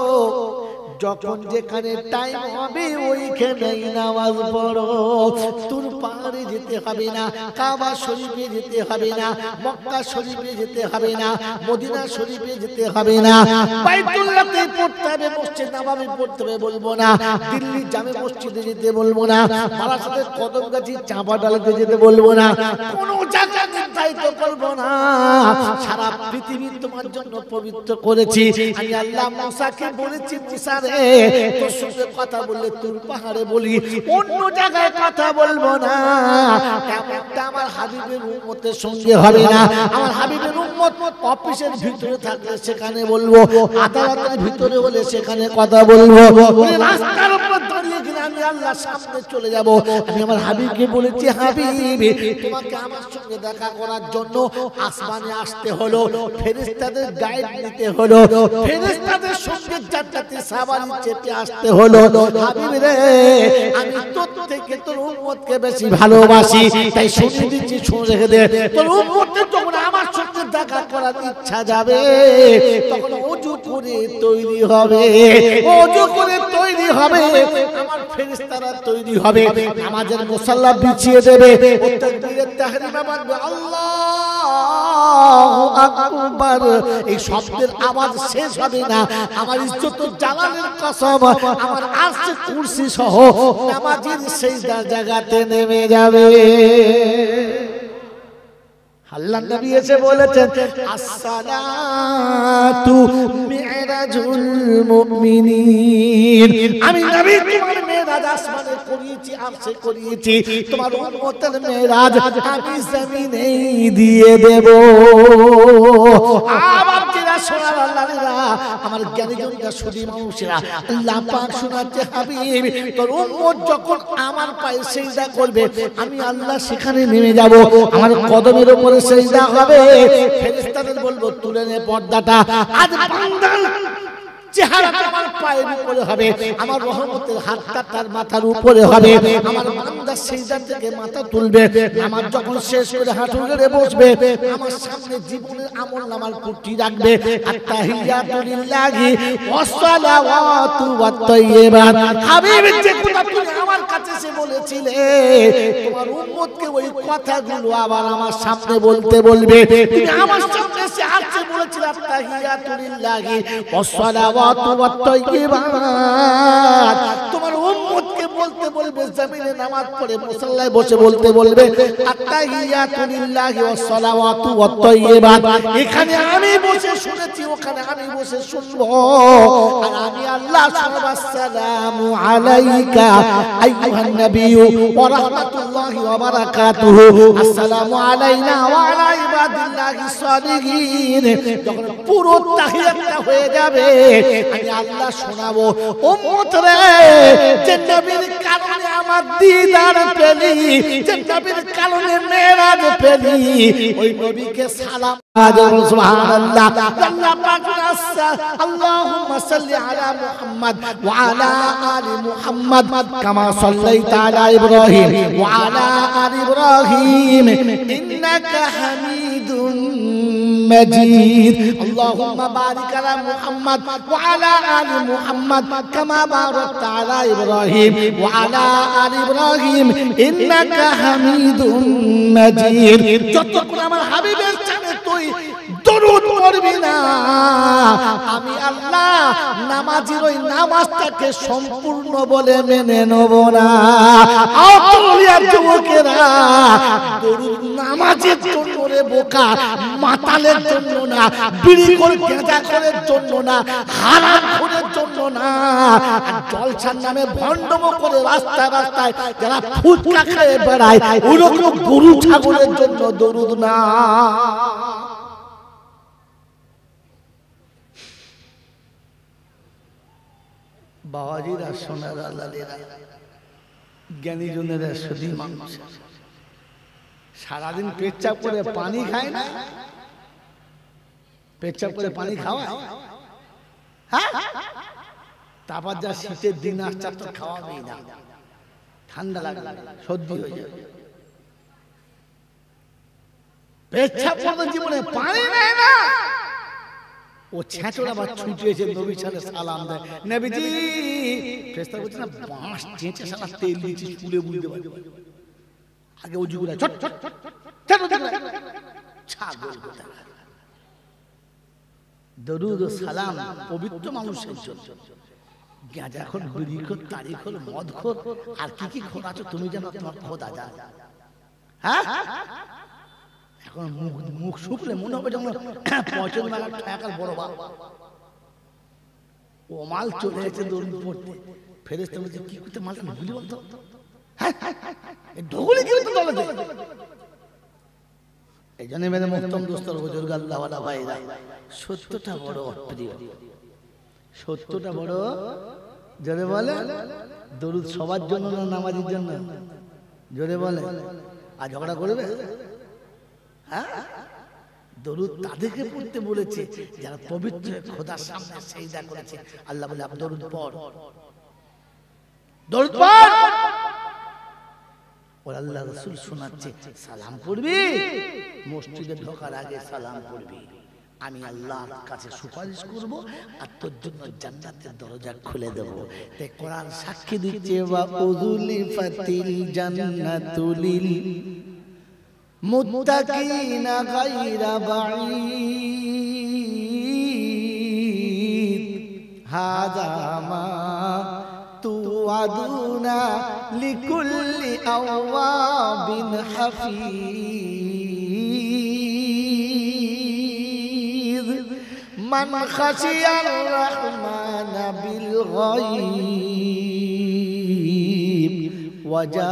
Speaker 1: যখন যেখানে টাইম হবে ওইখানেই নামাজ পড়ো। তোর পাহাড়ে যেতে হবে না, কাবা শরীফে যেতে হবে না, মক্কা শরীফে যেতে হবে না, মদিনা শরীফে যেতে হবে না, বাইতুল্লাহতে পড়তে হবে, মসজিদ নববী পড়তে হবে বলবো না, দিল্লি জামে মসজিদে যেতে বলবো না, বারাসাতের কদমগাছি চাঁপা ডালাতে যেতে বলবো না, কোনো জায়গা নির্ধারিত করবো না। সারা পৃথিবী তোমার জন্য পবিত্র করেছি আমি আল্লাহ। মুসাকে বলেছি, মুসা তোর সঙ্গে কথা বললে তোর পাহাড়ে বলি, অন্য জায়গায় কথা বলবো না। এমনটা আমার হাবিবের উম্মতের সঙ্গে হবে না। আমার হাবিবের উম্মত অফিসের ভিতরে থাকলে সেখানে বলবো, আদালতের ভিতরে হলে সেখানে কথা বলবো, রাস্তার উপর দাঁড়িয়ে গেলে আমি আল্লাহর সামনে চলে যাব। আমি আমার হাবিবকে বলেছি, হাবিব তোমাকে আমার সঙ্গে দেখা করার জন্য আসমানে আসতে হলো, ফেরেশতাদের গাইড নিতে হলো, ফেরেশতাদের সঙ্গে জান্নাতে সাবারি চেপে আসতে হলো। হাবিব রে, আমি তোর থেকে তোর উম্মতকে বেশি ভালোবাসি, তাই শুনে দিচ্ছি, শুনে রেখে দে। তোর উম্মতের যখন আমার সঙ্গে দেখা করার ইচ্ছা যাবে, তখন ওযু করে তৈরি হবে, ওযু করে তৈরি হবে, আমার ফেরেশতারা তৈরি হবে, নামাজের মুসাল্লা বিছিয়ে দেবে, ও তাকবীরের তাহরিমা বাঁধবে, আল্লাহু আকবার, এই শব্দের আওয়াজ শেষ হবে না। আমার ইজ্জত জালালের কসম, আমার আরশ কুরসি সহ নামাজের সিজদার জায়গাতে নেমে যাবে। আল্লাহর নবী এসে বলেছেন, আসসালাতু মিরাজুল মুমিনিন। আমি নবী তোমার মেরাজ আসমানে করিয়েছি, আরশে করিয়েছি, তোমার উম্মতের মেরাজ আমি জমিনেই দিয়ে দেব। আবার যারা সোনার আল্লাহরা, আমার জ্ঞানীজনরা, সুধী মানুষেরা, আল্লাহ পাক শোনাচ্ছে, হাবিব তোর উম্মত যখন আমার পায়ে সিজদা করবে, আমি আল্লাহ সেখানে নেমে যাব, আমার কদমের উপরে সিজদা হবে, ফেরেশতাদের বলবো তুলে নে পর্দাটা, আজ বান্দার চেহারাটা আমার পায়ের উপরে হবে, আমার রহমতের হাতটা তার মাথার উপরে হবে, আমার বান্দা সিজদা থেকে মাথা তুলবে, আমার যখন শেষ করে হাঁটু গেড়ে বসবে, আমার সামনে জীবনের আমলনামার পুঁটি রাখবে, আত্তাহিয়াতু লিল্লাহি ওয়াস সালাওয়াতু ওয়াত তাইয়্যিবাত। হাবিব যে কথা তুমি আমার কাছে এসে বলেছিলে, তোমার উম্মতকে ওই কথাগুলো আবার আমার সামনে বলতে বলবে। তুমি আমার সামনে এসে আজকে বলেছিলে, আত্তাহিয়াতু লিল্লাহি ওয়াস সালাওয়াতু ওয়াত তাইয়্যিবাত, তোমার উম্মতকে বলতে বলবে, জমিনে নামাজ পড়ে মুসাল্লায় বসে বলতে বলবে, আত্তাহিয়াতু লিল্লাহি ওয়াস সালাওয়াতু ওয়াত তাইয়্যিবাত। এখানে আমি বসে শুনেছি, ওখানে আমি বসে শুনবো, আর আমি আল্লাহ শুনবো, আসসালামু আলাইকা আইয়ুহান নাবিয়্যু ওয়া রাহমাতুল্লাহি ওয়া বারাকাতুহু, আসসালামু আলাইনা ওয়া আলা ইবাদিল্লাহি সালিহিন যখন পুরো তাহিয়াতটা হয়ে যাবে আমি আল্লাহ শোনাবো উম্মত রে যে নবীর কারণে আমার দিদার পেলি যে নবীর কারণে মেরাজ পেলি ওই নবীকে সালাম সুবহানাল্লাহ আল্লাহ পাক আল্লাহুম্মা সাল্লি আলা মুহাম্মদ ওয়া আলা আলি মুহাম্মদ কামা সাল্লাইতা আলা ইব্রাহিম ওয়া আলা আলি ইব্রাহিম ইন্নাকা হামিদুম মাজিদ আল্লাহুম্মা বারিক আলা মুহাম্মদ ওয়া আলা আলি মুহাম্মদ কামা বারাকতা আলা ইব্রাহিম ওয়া আলা আলি ইব্রাহিম ইন্নাকা হামিদুম মাজিদ যতক্ষণ আমার হাবিবের জানে তুই দরুদ পড়বি না আমি আল্লাহ নামাজের ওই নামাজটাকে সম্পূর্ণ বলে মেনে নেব না। আউলিয়ার যুবকেরা দরুদ নামাজের জন্য রে বোকা, মাতালের জন্য না, বিড়ি করে গাঁজা করার জন্য না, হারাম খোরের জন্য না, জলসার নামে ভণ্ডম করে রাস্তায় রাস্তায় যারা ফুচকা খেয়ে বেড়ায় ওরকম গরু ছাগলের জন্য দরুদ না। বাবাজিরা সোনার আল্লাহেরা জ্ঞানী জনেরা সুধী মানুষ সারাদিন পেচ্ছাপ করে পানি খায় না, পেচ্ছাপ করে পানি খাওয়ায়, হ্যাঁ তারপর যা শীতের দিন আসছে তো খাওয়াবেই না, ঠান্ডা লাগবে সর্দি হয়ে যাবে, পেচ্ছাপ করে জীবনে পানি নেয় না, ও ছেঁচড়া বা ছুটিয়েছে নবীর সাথে সালাম দেয় নবীজি ফেরেশতা বলছে না বাঁশ চেঁচে সালা তেল দিয়েছি চুলে বুঝতে পারবে আগে ওযু করে ছট ছট ছাগল দরুদ ও সালাম পবিত্র মানুষের জন্য। গাঁজা খোর, বিড়ি খোর, তাড়ি খোর, মদ খোর আর কি কি খোর আছো তুমি জানো, তোমার খোদা জানে। হ্যাঁ এখন মুখ শুকলে মনে হবে যেমন পচন মেলা ঠেকার বড় বাপ ও মাল চলে এসেছে দরুদ পড়তে, ফেরেশতা বলছে কি করতে মালটা ভুলি বলতো, ঢোকলে কি হতো দলে এই জন্য মেরে মোহতরম দোস্তর বুজুর্গ আল্লাহওয়ালা ভাইরা সত্যটা বড় অপ্রিয়, সত্যটা বড় জোরে বলে দরুদ সবার জন্য না নামাজের জন্য, জোরে বলে আর ঝগড়া করবে। হ্যাঁ দরুদ তাদেরকে পড়তে বলেছে যারা পবিত্র খোদার সামনে সিজদা করেছে। আল্লাহ বলে আপনি দরুদ পড়, দরুদ পড়। ওর আল্লাহ রাসূল শোনাচ্ছে সালাম পড়বি, মসজিদে ঢোকার আগে সালাম পড়বি, আমি আল্লাহর কাছে সুপারিশ করব আর তোর জন্য জান্নাতের দরজা খুলে দেব। তাই কোরআন সাক্ষী দিচ্ছে ওয়া উযলিফাতিল জান্নাতুলিল মুত্তাকিনা গায়রা বাঈদ হাযা মা তুআদুনা লিকুল্লি আওয়াবিন হাফিজ মান খাশিয়ার রাহমানা বিল গায়ব ওয়াজা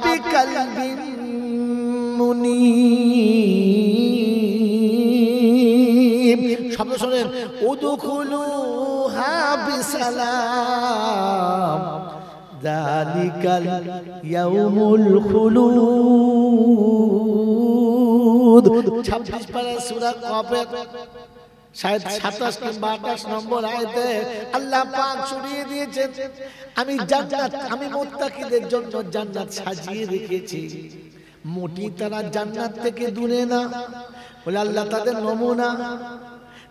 Speaker 1: বিকলবিন মুনীব। শব্দ শোনেন উদখুলুহা বিসালাম যালিকাল ইয়াউমুল খুলুদ। 26 পারা সূরা কফের 27 কিংবা 28 নম্বর আয়াতে আল্লাহ পাক শুনিয়ে দিয়েছেন আমি জান্নাত, আমি মুত্তাকিদের জন্য জান্নাত সাজিয়ে রেখেছি। মোটি তারা জান্নাত থেকে দূরে না, বলে আল্লাহ তাদের নমুনা,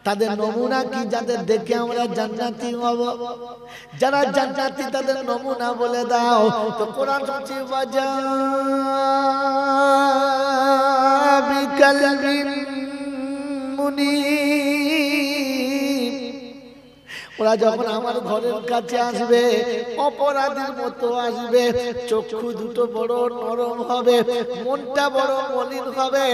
Speaker 1: তাদের নমুনা কি যাদের দেখে আমরা জান্নাতি হব, যারা জান্নাতি তাদের নমুনা বলে দাও। তো কোরআন বলছে ওয়াজা বিকলবিন মুনীব। ওরা যখন আমার ঘরের কাছে আসবে অপরাধীর মতো আসবে, চক্ষু দুটো বড় নরম হবে, মনটা বড় মলিন হবে,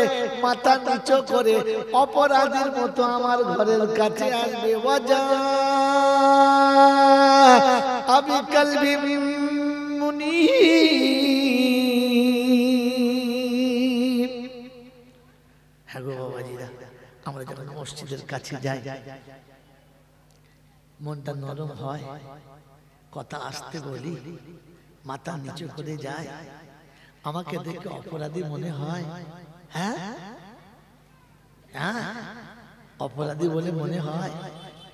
Speaker 1: মাথা নিচু করে অপরাধীর মতো আমার ঘরের কাছে আসবে। ওয়াজা বিকলবিন মুনীব। বাবাজিরা, আমরা যখন মসজিদের কাছে যাই মনটা নরম হয়, কথা আসতে বলি, মাথা নিচু করে যায়, আমাকে দেখে অপরাধী মনে হয়। হ্যাঁ হ্যাঁ, অপরাধী বলে মনে হয়।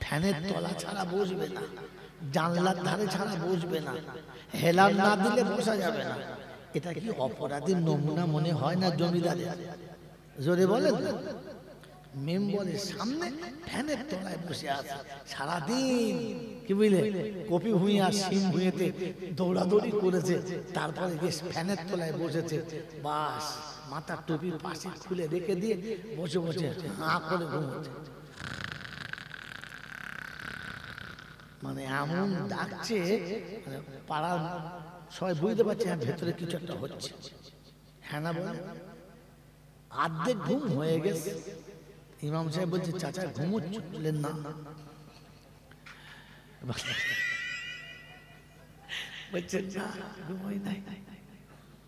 Speaker 1: ফ্যানের তলা ছাড়া বসবে না, জানলার ধারে ছাড়া বসবে না, হেলান না দিলে বসা যাবে না। এটা কি অপরাধীর নমুনা মনে হয় না জমিদারের? জোরে বলেন। মেম্বরের সামনে ফ্যানের তলায় বসে আছে সারাদিন, কি বুঝলে, কপি ভুঁই আর সিম ভুঁইতে দৌড়াদৌড়ি করেছে, তারপরে গিয়ে ফ্যানের তলায় বসেছে, বাস মাথার টুপি পাশে খুলে রেখে দিয়ে বসে বসে হাঁ করে ঘুমোচ্ছে। মানে এমন ডাকছে, পাড়ার সবাই বুঝতে পারছে হ্যাঁ ভেতরে কিছু একটা হচ্ছে। হ্যাঁ না বলে, অর্ধেক ঘুম হয়ে গেছে। ইমাম সাহেব বলছে চাচা ঘুমোচ্ছিলেন না? বলছে না ঘুমোই নাই।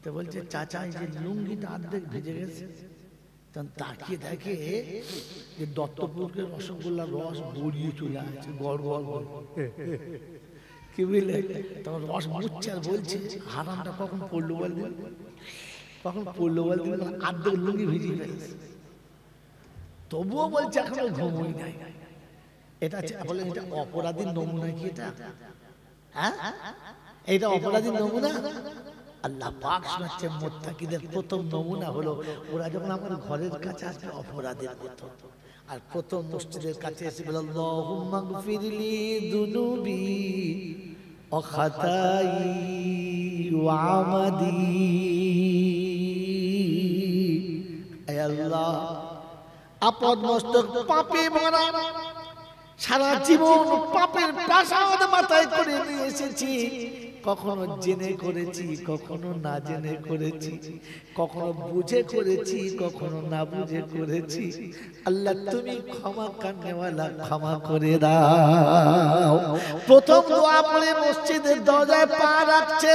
Speaker 1: তো বলছে চাচা এই যে লুঙ্গিটা অর্ধেক ভিজে গেছে। তখন তাকিয়ে দেখে যে দত্তপুরকে রসগোল্লার রস গড়িয়ে চলে আসছে, গড় গড় গড়, কি বুঝলে। তখন রস মুচ্ছে আর বলছে হারামটা কখন পড়লো বলবেন, কখন পড়লো বলবেন, অর্ধেক লুঙ্গি ভিজিয়ে ফেলেছে। তবুও বলছে এখনো ঘুমোই নাই। এটা বলে এটা অপরাধীর নমুনা কি এটা? হ্যাঁ, এটা অপরাধীর নমুনা। আল্লাহ পাক শোনাচ্ছেন মুত্তাকিদের প্রথম নমুনা হলো ওরা যখন আমার ঘরের কাছে আসবে অপরাধের মতো, আর প্রথম মসজিদের কাছে এসে বলে আল্লাহুম্মা গফিরলি যুনুবি ওয়া খাতাই ওয়া আমাদি। হে আল্লাহ, আপদ মস্তক পাপে ভরা, সারা জীবন পাপের প্রাসাদ মাথায় করে নিয়ে এসেছি। কখনো জেনে করেছি, কখনো না জেনে করেছি, কখনো বুঝে করেছি, কখনো না বুঝে করেছি। আল্লাহ তুমি ক্ষমা কান্নেওয়ালা, ক্ষমা করে দাও। প্রথম দোয়া পড়ে মসজিদের দরজায় পা রাখছে,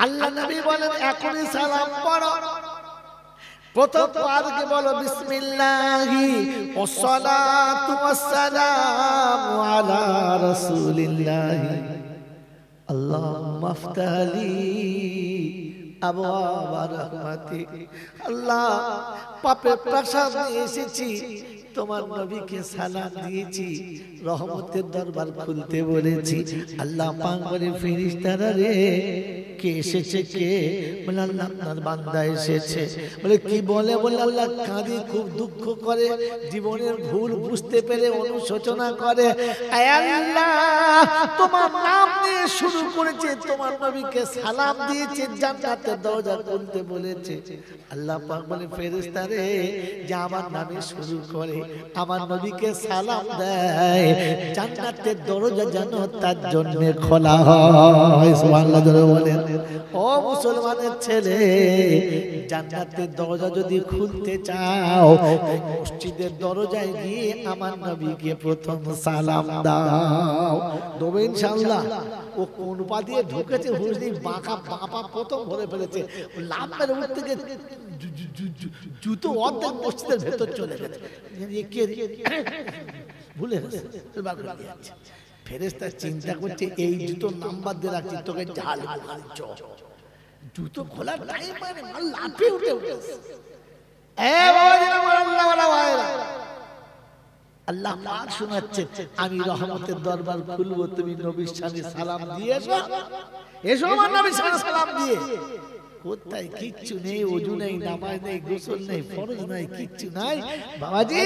Speaker 1: আল্লাহ নবী বলেন এখনই সালাম পড়ো। প্রথম পারকে বলো বিসমিল্লাহি ওয়াসসালাতু ওয়াসসালামু আলা রাসূলিল্লাহি আল্লাহুম্মা আফতাহলি আবওয়াবা রাহমাতিক। আল্লাহ পাপের প্রাসাদ নিয়ে এসেছি, তোমার নবীকে সালাম দিয়েছি, রহমতের দরবার খুলতে বলেছি। আল্লাহ পাক বলে ফেরেশতারা রে কে এসেছে, কে? বলে আল্লাহ আপনার বান্দা এসেছে। বলে কি বলে? বলে আল্লাহ কাঁদে, খুব দুঃখ করে, জীবনের ভুল বুঝতে পেরে অনুশোচনা করে। আল্লাহ তোমার নাম নিয়ে শুরু করেছে, তোমার নবীকে সালাম দিয়েছে, জান্নাতের দরজা খুলতে বলেছে। আল্লাহ পাক বলে ফেরেশতারে যে আমার নামে শুরু করে, আমার নবীকে সালাম দেয়, জান্নাতের দরজা যেন তার জন্য খোলা হয়। সুবহানাল্লাহ জোরে বলেন। ও মুসলমানের ছেলে, জান্নাতের দরজা যদি খুলতে চাও, মসজিদের দরজায় গিয়ে আমার নবীকে প্রথম সালাম দাও। দেবে ইনশাআল্লাহ। ও কোন পা দিয়ে ঢুকেছে হুজনি বাঁকা বাঁপা প্রথম ভরে ফেলেছে, লাভ মেরে উঠ থেকে জুতো অর্ধেক মসজিদের ভেতর চলে গেছে, ভুলে গেছে। ফেরেশতা চিন্তা করছে এই জুতো নাম্বার দিয়ে রাখছি, তোকে ঝাল চ জুতো খোলার টাইম মানে মাল লাফিয়ে উঠে উঠেছে। আল্লাহ পাক শোনাচ্ছে আমি রহমতের দরবার খুলবো, তুমি নবীর সামনে সালাম দিয়ে এসো, এসো আমার নবীর সামনে সালাম দিয়ে। কোথায় কিচ্ছু নেই, ওযু নেই, নামাজ নেই, গোসল নেই, ফরজ নাই, কিচ্ছু নাই। বাবাজি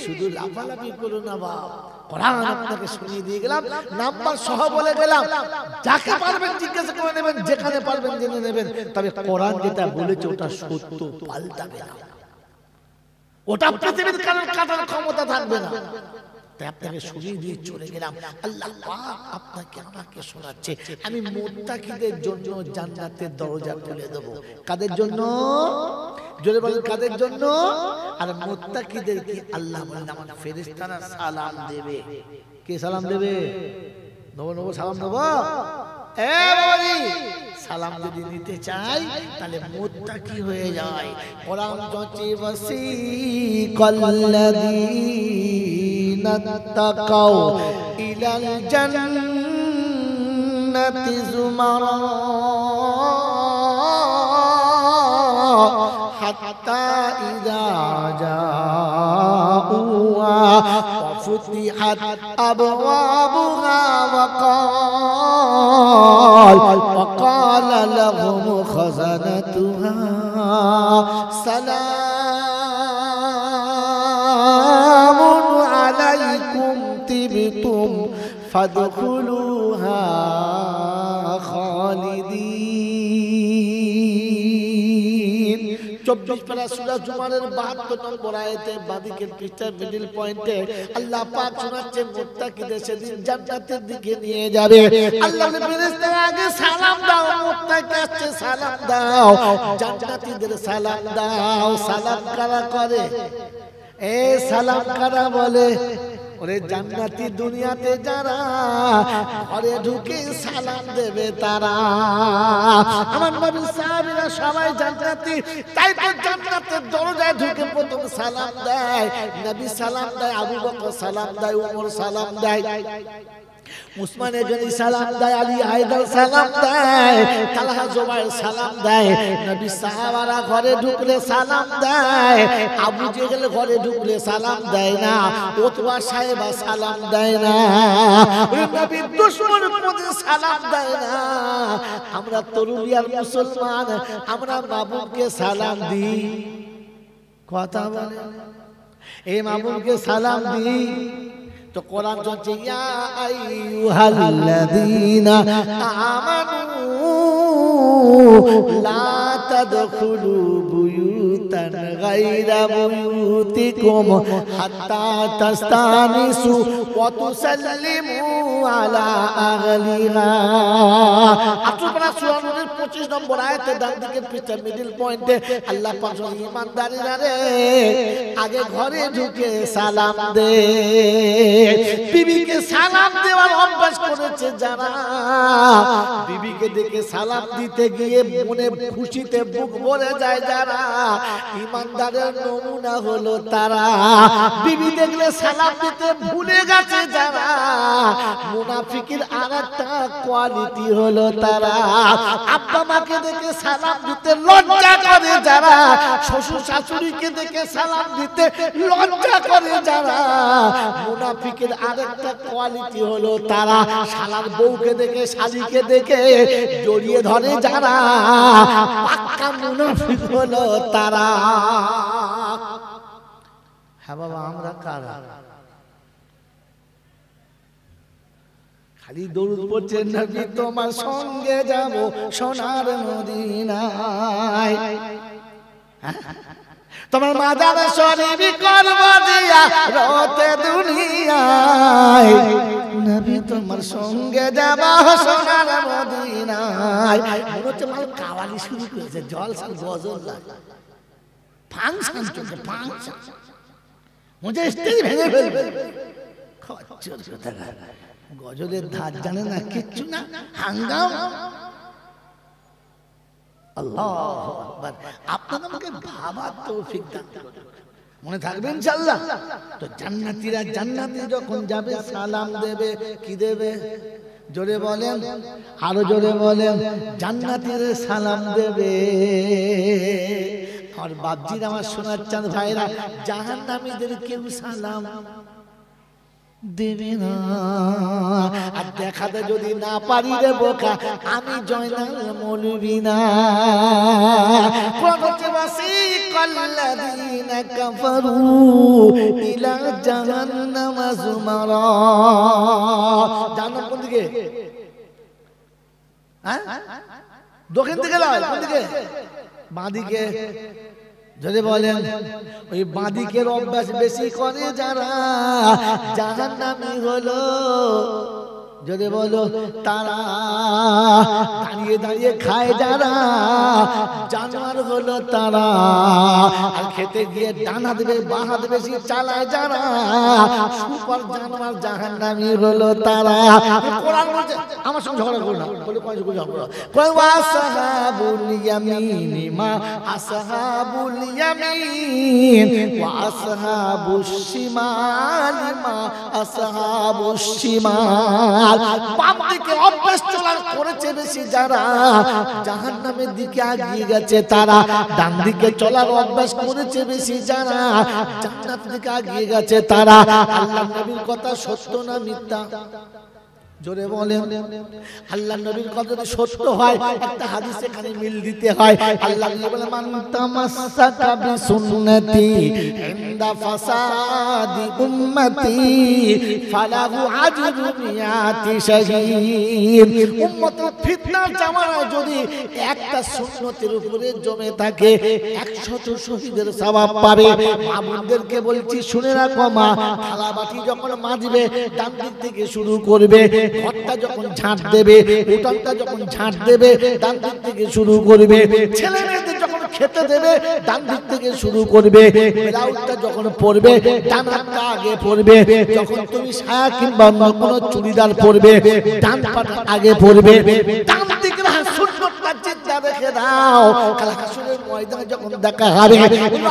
Speaker 1: শুধু লাফালাফি করো না বাবা, কোরআন আপনাকে শুনিয়ে দিয়ে গেলাম, নাম্বার সহ বলে গেলাম, যাকে পারবেন জিজ্ঞাসা করে নেবেন, যেখানে পারবেন জেনে নেবেন। তবে কোরআন যেটা বলেছে ওটা সত্য, পাল্টাবে না, ওটা পৃথিবীর কারণ কাটার ক্ষমতা থাকবে না। তাই আপনাকে শুনিয়ে দিয়ে চলে গেলাম। আল্লাহ পাক আপনাকে আমাকে শোনাচ্ছে আমি মুত্তাকিদের জন্য জান্নাতের দরজা খুলে দেব। কাদের জন্য? জোরে বলেন কাদের জন্য? আর মুত্তাকিদের কি আল্লাহ বলেন আমার ফেরেশতারা সালাম দেবে। কে সালাম দেবে? নবো নবো সালাম দেবো। এ বলি সালাম যদি নিতে চাই তাহলে মুখটা কি হয়ে যায়। কোরআন জচে ওয়াসিকাল্লাযীনা তাকাও ইলাল জান্নাতি যুমারা হাত্তা ইযা জাউহা وفتحت أبوابها وقال لهم خزنتها سلام عليكم طبتم فادخلوها خالدين 24 পারা সূরা জুমারের 72 নম্বর আয়াতে বাদিকের পৃষ্ঠার মিডল পয়েন্টে আল্লাহ পাক শোনাচ্ছেন মুত্তাকিদের সেদিন জান্নাতের দিকে নিয়ে যাবে। আল্লাহর ফেরেশতারা আগে সালাম দাও, মুত্তাকি আসছে সালাম দাও, জান্নাতীদের সালাম দাও। সালাম কারা করে? এ সালাম কারা বলে? ওরে জান্নাতি দুনিয়াতে যারা ঘরে ঢুকে সালাম দেবে তারা। আমার নবী সাহাবীরা সবাই জান্নাতি, তাই তো জান্নাতের দরজায় ঢুকে প্রথম সালাম দেয়। নবী সালাম দেয়, আবু বকর সালাম দেয়, ওমর সালাম দেয়, উসমান গনি সালাম দেয়, আলী হায়দার সালাম দেয়, তালহা জুবাইর সালাম দেয়। নবী সাহাবারা ঘরে ঢুকলে সালাম দেয়, আবু জেহেল ঘরে ঢুকলে সালাম দেয় না, উতবা সাহেবা সালাম দেয় না, নবীর দুশমন পদে সালাম দেয় না। আমরা তরুণিয়ার মুসলমান, আমরা মাবুদকে সালাম দিই। কথা বলে এই মাবুদকে সালাম দিই তো কোরআন বলছে ইয়া আইয়ুহাল্লাযীনা আমানু লা তাদখুলু বুয়ুতান গায়রা বুয়ুতিকুম হাত্তা তাস্তানিসু ওয়া তুসাল্লিমু আলা আহলিহা। সূরা সূরার 25 নম্বর আয়াতে ডান দিকের পৃষ্ঠা মিডল পয়েন্টে আল্লাহ পাক ঈমানদারেরা রে আগে ঘরে ঢুকে সালাম দে। বিবিকে সালাম দেওয়ার অভ্যাস করেছে যারা, বিবিকে দেখে সালাম দিতে গিয়ে মনে খুশিতে বুক ভরে যায় যারা, ঈমানদারের নমুনা হলো তারা। বিবি দেখলে সালাম দিতে ভুলে গেছে যারা, মুনাফিকের আরেকটা কোয়ালিটি হলো তারা। আব্বা মাকে দেখে সালাম দিতে লজ্জা করে যারা, শ্বশুর শাশুড়িকে দেখে সালাম দিতে লজ্জা করে যারা, মুনাফিকের আরেকটা কোয়ালিটি হলো তারা। শালার বউকে দেখে শালিকে দেখে জড়িয়ে ধরে যারা, পাক্কা মুনাফিক হলো তারা। হ্যাঁ বাবা, আমরা কারা? খালি দরুদ পড়ছেন নবী তোমার সঙ্গে যাব সোনার মদিনায়, তোমার মাজার শরীফ করব দিয়া রতে দুনিয়ায়, নবী তোমার সঙ্গে যাব সোনার মদিনায়। মনে হচ্ছে মাল কাওয়ালি শুরু করেছে, জলসাল গজল ফাংশন চলছে, ফাংশন মজা স্টেজ ভেঙে ফেলবে। গজলের ধার জানে না, কিচ্ছু না, হাঙ্গাম। আল্লাহু আকবার। আপনারা আমাকে ভাবার তৌফিক দান করুন, মনে থাকবে ইনশাআল্লাহ। তো জান্নাতীরা জান্নাতে যখন যাবে সালাম দেবে, কি দেবে? জোরে বলেন, আরো জোরে বলেন। জান্নাতীরা সালাম দেবে। আর বাপজির আমার সোনার চাঁদ ভাইরা, জাহান্নামীদের কেউ সালাম দেবে না। আর দেখাতে যদি না পারি রে বোকা, আমি জয়নাল মৌলবি না। ওয়াসিকাল্লাযীনা কাফারু ইলা জাহান্নাম যুমারা। জাহান্নাম কোন দিকে? হ্যাঁ, দক্ষিণ দিকে নয়, কোন দিকে? বাঁ দিকে। যদি বলেন ওই বাঁদিকের অভ্যাস বেশি করে যারা, জাহান্নামী হলো যদি বলো তারা দাঁড়িয়ে দাঁড়িয়ে খায় যারা, জানোয়ার হলো তারা। আর খেতে গিয়ে ডান হাত বাঁ হাত বেশি চালায় যারা, সুপার জানোয়ার জাহান্নামী হলো তারা। কোরআন বলছে, আমার সঙ্গে ঝগড়া করো না, বলে কোন ঝগড়া কই ওয়াসহাবুল ইয়ামিন মা আসহাবুল ইয়ামিন ওয়া আসহাবুশ শিমাল মা আসহাবুশ শিমাল। বাম দিকে অভ্যাস চলার করেছে বেশি যারা, জাহান্নামের দিকে এগিয়ে গেছে তারা। ডান দিকে চলার অভ্যাস করেছে বেশি যারা, জান্নাতের দিকে এগিয়ে গেছে তারা। আল্লাহর নবীর কথা সত্য না মিথ্যা? জোরে বলেন। আল্লাহ নবীর কথা যদি সত্য হয়, একটা হাদিস এখানে মিল দিতে হয়। আল্লাহ নবী বলেন মান তামাসসাকা বিসুন্নতি ইনদা ফাসাদি উম্মতি ফালাহু আজরু মিয়াতি শাহীদ। উম্মতের ফিতনার জামানায় যদি একটা সুন্নতের উপরে জমে থাকে 100 শহীদের সওয়াব পাবে। মাবুদদেরকে বলছি শুনে রাখো মা, থালা বাটি যখন মাজবে ডান দিক থেকে শুরু করবে, ঘরটা যখন ঝাঁট দেবে, উঠানটা যখন ঝাঁট দেবে ডান দিক থেকে শুরু করবে, ছেলে মেয়েদের যখন খেতে দেবে ডান দিক থেকে শুরু করবে, ব্লাউজটা যখন পরবে ডান হাতটা আগে পরবে, যখন তুমি সায়া কিংবা অন্য কোনো চুড়িদার পরবে ডান পাটা আগে পরবে। ডান দিকের সুন্নতটা চিন্তা রেখে দাও, কাল হাসরের ময়দানে যখন দেখা হবে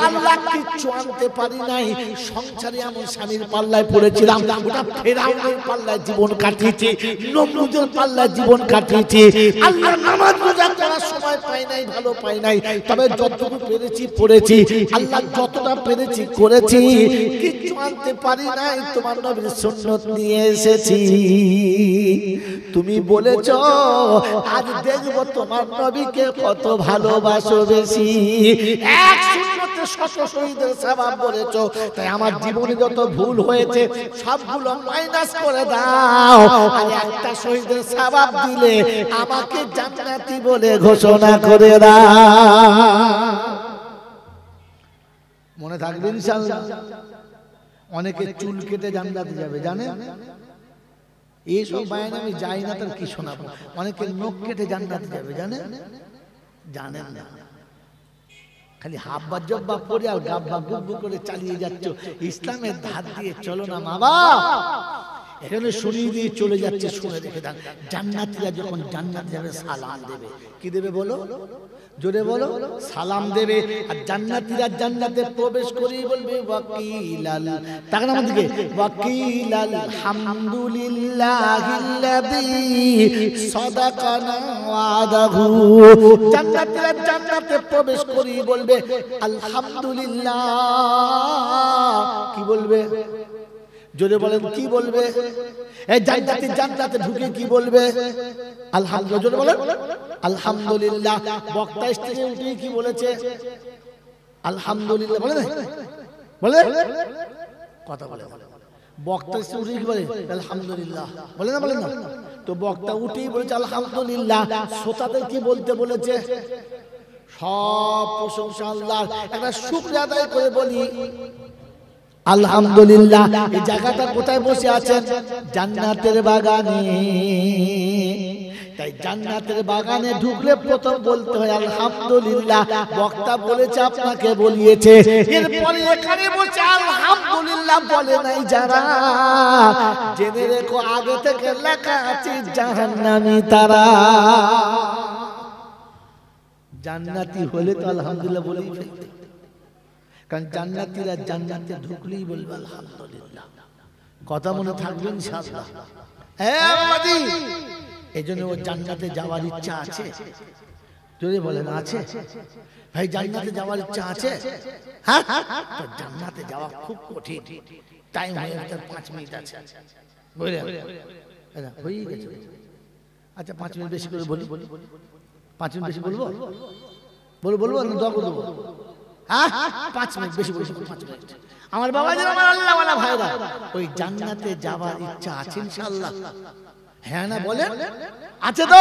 Speaker 1: আল্লাহ কিচ্ছু আনতে পারি নাই, সংসারে এমন স্বামীর পাল্লায় পড়েছিলাম, ওটা ফেরাউনের পাল্লায় জীবন কাটিয়েছি, নমরুদের পাল্লায় জীবন কাটিয়েছি। আল্লাহ নামাজ রোজা করার সময় পাই নাই, ভালো পাই নাই, তবে যতটুকু পেরেছি পড়েছি, আল্লাহ যতটা পেরেছি করেছি, কিচ্ছু আনতে পারি নাই, তোমার নবীর সুন্নত নিয়ে এসেছি। তুমি বলেছো আজ দেখবো তোমার নবীকে কত ভালোবাসো বেশি, এক সুন্নতে 100 শহীদের সওয়াব বলেছো, তাই আমার জীবনে যত ভুল হয়েছে সবগুলো মাইনাস করে দাও, আর একটা শহীদের সওয়াব দিলে আমাকে জান্নাতি বলে ঘোষণা করে দাও। মনে থাকবে ইনশাআল্লাহ। অনেকে চুল কেটে জান্নাতে যাবে, জানেন? এইসব বায়ান আমি যাই না, তার কি শোনাবো। অনেকে নখ কেটে জান্নাতে যাবে, জানেন? জানেন না, খালি হাব্বা জব্বা পরে আর গাব্বা গুব্বু করে চালিয়ে যাচ্ছ। ইসলামের ধার দিয়ে চলো না মা বাপ, এখানে শুনিয়ে দিয়ে চলে যাচ্ছে। শুনে রেখে দেন, জান্নাতীরা যখন জান্নাতে যাবে সালাম দেবে। কি দেবে বলো? জোরে বলো। সালাম দেবে। আর জান্নাতীরা জান্নাতে প্রবেশ করেই বলবে ওয়াকিলাল, তাকান আমার দিকে, ওয়াকিলাল হামদুলিল্লাহিল্লাযী সাদাকানা ওয়াদাহু। জান্নাতীরা জান্নাতে প্রবেশ করেই বলবে আলহামদুলিল্লাহ। কি বলবে? জোরে বলেন, কি বলবে? এই জান্নাতে জান্নাতে ঢুকে কি বলবে? আলহামদুলিল্লাহ। জোরে বলেন আলহামদুলিল্লাহ। বক্তা স্টেজে উঠে কি বলেছে? আলহামদুলিল্লাহ বলে না? বলে কথা বলে। বক্তা স্টেজে উঠে কি বলে? আলহামদুলিল্লাহ বলে না? বলে না? তো বক্তা উঠেই বলেছে আলহামদুলিল্লাহ। শ্রোতাদের কি বলতে বলেছে? সব প্রশংসা আল্লাহর, একটা শুকরিয়া আদায় করে বলি আলহামদুলিল্লাহ। এই জায়গাটা কোথায় বসে আছেন? জান্নাতের বাগানে। তাই জান্নাতের বাগানে ঢুকলে প্রথম বলতে হয় আলহামদুলিল্লাহ। বক্তা বলেছে, আপনাকে বলিয়েছে, এরপরে এখানে বসে আলহামদুলিল্লাহ বলে নাই যারা, জেনে রেখো আগে থেকে লেখা আছে জাহান্নামী তারা। জান্নাতি হলে তো আলহামদুলিল্লাহ বলেই ফেলতে, কারণ জান্নাতীরা জান্নাতে ঢুকলেই বলবে আলহামদুলিল্লাহ। কথা মনে থাকবে ইনশাআল্লাহ। হ্যাঁ বাবাজি, এইজন্য ও জান্নাতে যাওয়ার ইচ্ছা আছে। যদি বলেন আছে ভাই, জান্নাতে যাওয়ার ইচ্ছা আছে? হ্যাঁ, তো জান্নাতে যাওয়া খুব কঠিন। টাইম হয়ে গেছে, 5 মিনিট আছে, বুঝলেন? হয়ে গেছে। আচ্ছা 5 মিনিট বেশি করে বলি। 5 মিনিট বেশি বলবো? বলবো না দোয়া করব? 5 মিনিট বেশি বলছি। 5 মিনিট। আমার বাবাজি, আমার আল্লাহওয়ালা ভাইরা, ওই জান্নাতে যাওয়ার ইচ্ছা আছে ইনশাআল্লাহ? হ্যাঁ না বলেন? আছে তো?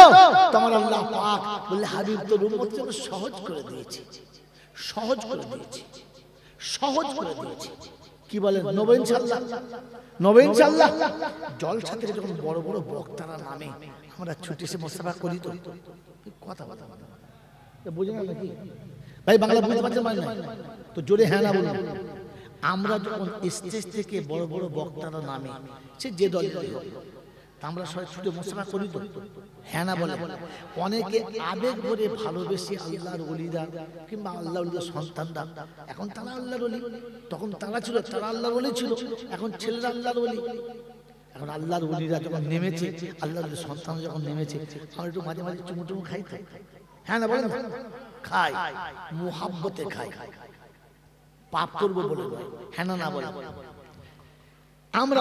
Speaker 1: তোমার আল্লাহ পাক বলে হাবিব তো উম্মতের জন্য সহজ করে দিয়েছে, সহজ করে দিয়েছে, সহজ করে দিয়েছে। কি বলেন? নবীন ইনশাআল্লাহ, নবীন ইনশাআল্লাহ। জলসা থেকে যখন বড় বড় বক্তারা নামে আমরা ছুটে এসে মুসাফা করি। তো কথা বলা বুঝে না নাকি ভাই? বাংলা বুঝতে পারছেন মানে? তো জোরে হ্যাঁ না বলুন। আমরা যখন স্টেজ থেকে বড় বড় বক্তারা নামে, সে যে দলের হোক, আমরা সবাই ছুটে মুসাফা করি। তো হ্যাঁ না বলে? অনেকে আবেগ ভরে ভালোবেসে আল্লাহর ওলিরা কিংবা আল্লাহর ওলিদের সন্তানরা, এখন তারা আল্লাহর ওলি, তখন তারা ছিল, তারা আল্লাহর ওলি ছিল, এখন ছেলেরা আল্লাহর ওলি। এখন আল্লাহর ওলিরা যখন নেমেছে, আল্লাহর ওলির সন্তান যখন নেমেছে, আমরা একটু মাঝে মাঝে চুমু টুমু খাই। হ্যাঁ না বলেন? খাই, মুহাব্বতে খাই, পাপ করবো বলে নয়। হ্যাঁ না বলে? আমরা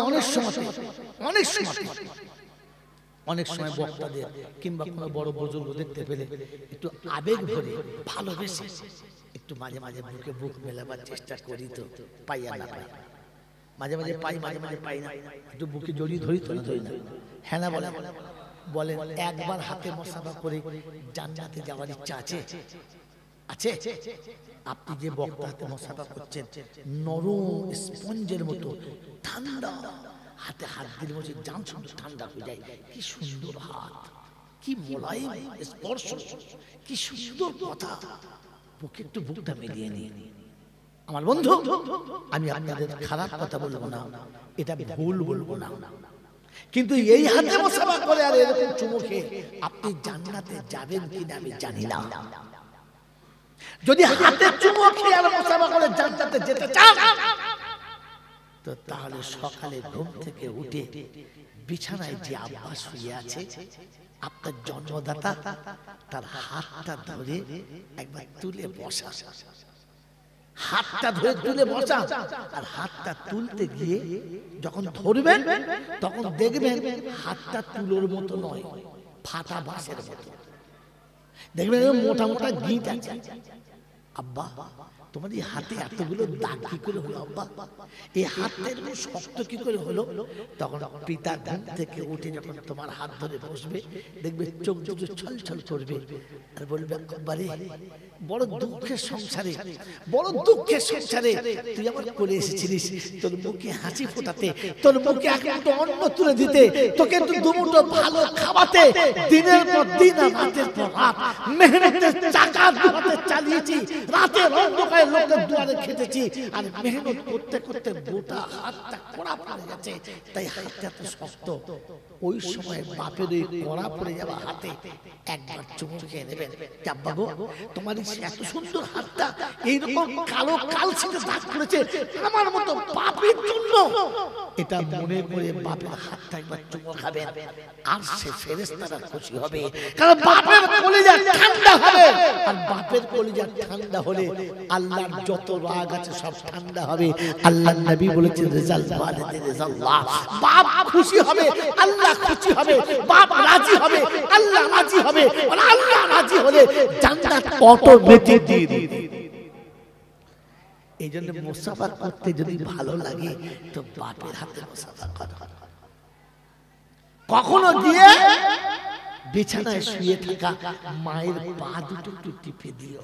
Speaker 1: অনেক সময় বক্তাদের কিংবা কোনো বড় বুজুর্গ দেখতে পেলে একটু আবেগ ভরে ভালোবেসে একটু মাঝে মাঝে বুকে বুক মেলাবার চেষ্টা করি। তো পাই আর না পাই, মাঝে মাঝে পাই, মাঝে মাঝে পাই না, একটু বুকে জড়িয়ে ধরি। তো ধরি না? হ্যাঁ না বলে? বলেন একবার হাতে মুসাফা করে জান্নাতে যাওয়ার ইচ্ছা আছে? আছে? আপনি যে বক্তা হাতে মুসাফা করছেন, নরম স্পঞ্জের মতো ঠান্ডা হাতে হাত দিলে বলছে জান শুধু ঠান্ডা হয়ে যায়। কি সুন্দর হাত, কি মোলায়েম স্পর্শ, কি সুন্দর কথা। বুকে একটু বুকটা মিলিয়ে নিয়ে আমার বন্ধু, আমি আপনাদের খারাপ কথা বলবো না, এটা ভুল বলবো না, কিন্তু এই হাতে মুসাফা করে আর এরকম চুমু খেয়ে আপনি জান্নাতে যাবেন কিনা আমি জানি না। যদি হাতে চুমু খেয়ে আর মুসাফা করে জান্নাতে যেতে চান, তো তাহলে সকালে ঘুম থেকে উঠে বিছানায় যে আব্বা শুয়ে আছে, আপনার জন্মদাতা, তার হাতটা ধরে একবার তুলে বসা, হাতটা ধরে তুলে বসা। আর হাতটা তুলতে গিয়ে যখন ধরবেন তখন দেখবেন হাতটা তুলোর মতো নয়, ফাটা বাঁশের মতো। দেখবেন মোটা মোটা গিঁট আছে। আব্বা তোমার এই হাতে এতগুলো দাগ কি করে হলো আব্বা? এই হাতটা এরকম শক্ত কি করে হলো? তখন পিতা ঘুম থেকে উঠে যখন তোমার হাত ধরে বসবে, দেখবে চোখ দুটো ছলছল করবে আর বলবে আব্বারে বড় দুঃখের সংসারে, বড় দুঃখের সংসারে তুই আমার কোলে এসেছিলিস, তোর মুখে হাসি ফোটাতে, তোর মুখে একটু অন্ন তুলে দিতে, তোকে একটু দুমুঠো ভালো খাওয়াতে, দিনের পর দিন রাতের পর রাত মেহনতের চাকা দুহাতে চালিয়েছি, রাতের অন্ধকারে লোকের দুয়ারে খেটেছি, আর মেহনত করতে করতে গোটা হাতটা কড়া পড়ে গেছে। তাই হাতটা এত শক্ত। ওই সময় বাপের ওই কড়া পড়ে যাওয়া হাতে একবার চুমু খেয়ে নেবেন। আব্বা গো তোমার এত সুন্দর হাতটা এইরকম কালো কালচিতে দাগ করেছে আমার মতো বাপের জন্য, এটা মনে করে বাপের হাতটা একবার চুমু খাবেন। আর সে ফেরেশতারা খুশি হবে, কারণ বাপের কলিজা ঠান্ডা হবে। আর বাপের কলিজা ঠান্ডা হলে আল্লাহর যত রাগ আছে সব ঠান্ডা হবে। আল্লাহর নবী বলেছেন রিজাল ওয়ালিদিন রিজাল্লাহ, বাপ খুশি হবে, আল্লাহ খুশি হবে, বাপ রাজি হবে, আল্লাহ রাজি হবে, আর আল্লাহ রাজি হলে জান্নাত অটোমেটিক দিয়ে দিবে। এই জন্য মুসাফা করতে যদি ভালো লাগে তো বাপের হাতে মুসাফা করো। কখনো গিয়ে বিছানায় শুয়ে থাকা মায়ের পা দুটো একটু টিপে দিও।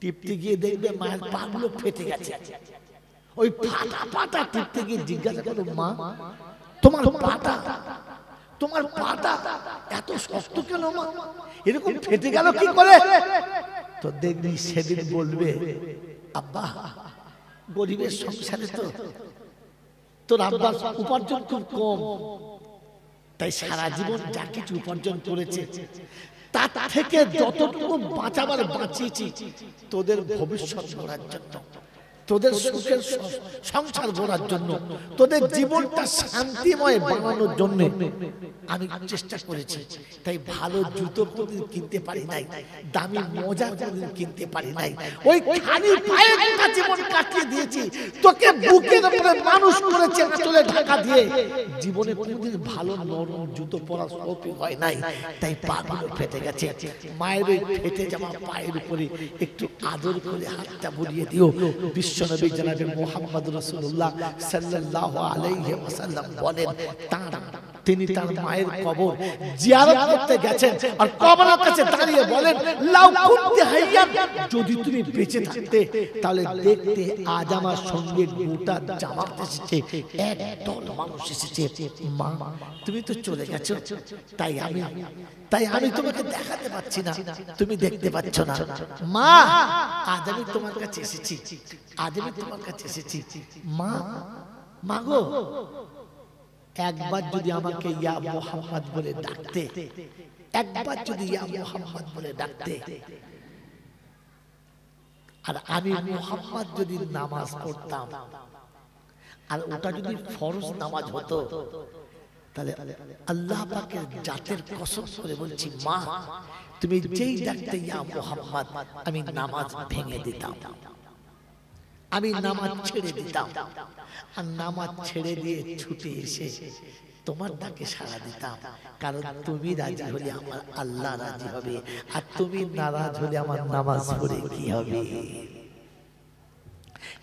Speaker 1: টিপতে গিয়ে দেখবে মায়ের পা গুলো ফেটে গেছে। ওই ফাটা পাটা টিপতে গিয়ে জিজ্ঞাসা করো, মা তোমার পাটা এত শক্ত কেন মা, এরকম ফেটে গেল কি করে? তো দেখবি সেদিন বলবে, আব্বা গরিবের সংসারে তো তোর আব্বার উপার্জন খুব কম, তাই সারা জীবন যা কিছু উপার্জন করেছে তার থেকে যতটুকু বাঁচাবার বাঁচিয়েছি তোদের ভবিষ্যৎ গড়ার জন্য, তোদের সুখের সংসার গড়ার জন্য, তোদের জীবনটা শান্তিময় বানানোর জন্য আমি চেষ্টা করেছি। তাই ভালো জুতো কোনদিন কিনতে পারি নাই, দামি মোজা কোনদিন কিনতে পারি নাই, ওই খালি পায়ে গোটা জীবন কাটিয়ে দিয়েছি। তোকে বুকের উপরে মানুষ করেছে চলে ঢাকা দিয়ে, জীবনে কোনদিন ভালো নরম জুতো পরা সৌভাগ্য হয় নাই, তাই পাগুলো ফেটে গেছে। মায়ের ওই ফেটে যাওয়া পায়ের উপরে একটু আদর করে হাতটা বুলিয়ে দিও। বিশ্বনবী জনাবে মুহাম্মদ রাসূলুল্লাহ সাল্লাল্লাহু আলাইহি ওয়াসাল্লাম বলেন, তার তিনি তার মায়ের কবর জিয়ারত করতে গেছেন আর কবরের কাছে দাঁড়িয়ে বলেন, লাউ কুনতি হাইয়ান, যদি তুমি বেঁচে থাকতে তাহলে দেখতে আজ আমার সঙ্গে গোটা জামাত এসেছে, একদল মানুষ এসেছে। মা, তুমি তো চলে গেছো, তাই আমি তোমাকে দেখাতে পাচ্ছি না, তুমি দেখতে পাচ্ছ না। মা, আজ আমি তোমার কাছে এসেছি, মা, মাগো, একবার যদি আমাকে ইয়া মুহাম্মদ বলে ডাকতে, আর আমি মুহাম্মদ যদি নামাজ পড়তাম, আর ওটা যদি ফরজ নামাজ হতো, তাহলে আল্লাহ পাকের জাতের কসম করে বলছি, মা, তুমি যেই ডাকতে ইয়া মুহাম্মদ, আমি নামাজ ভেঙে দিতাম, আমি নামাজ ছেড়ে দিতাম, আর নামাজ ছেড়ে দিয়ে ছুটে এসে তোমার ডাকে সাড়া দিতাম। কারণ তুমি রাজি হলে আমার আল্লাহ রাজি হবে, আর তুমি নারাজ হলে আমার নামাজ পড়ে কি হবে?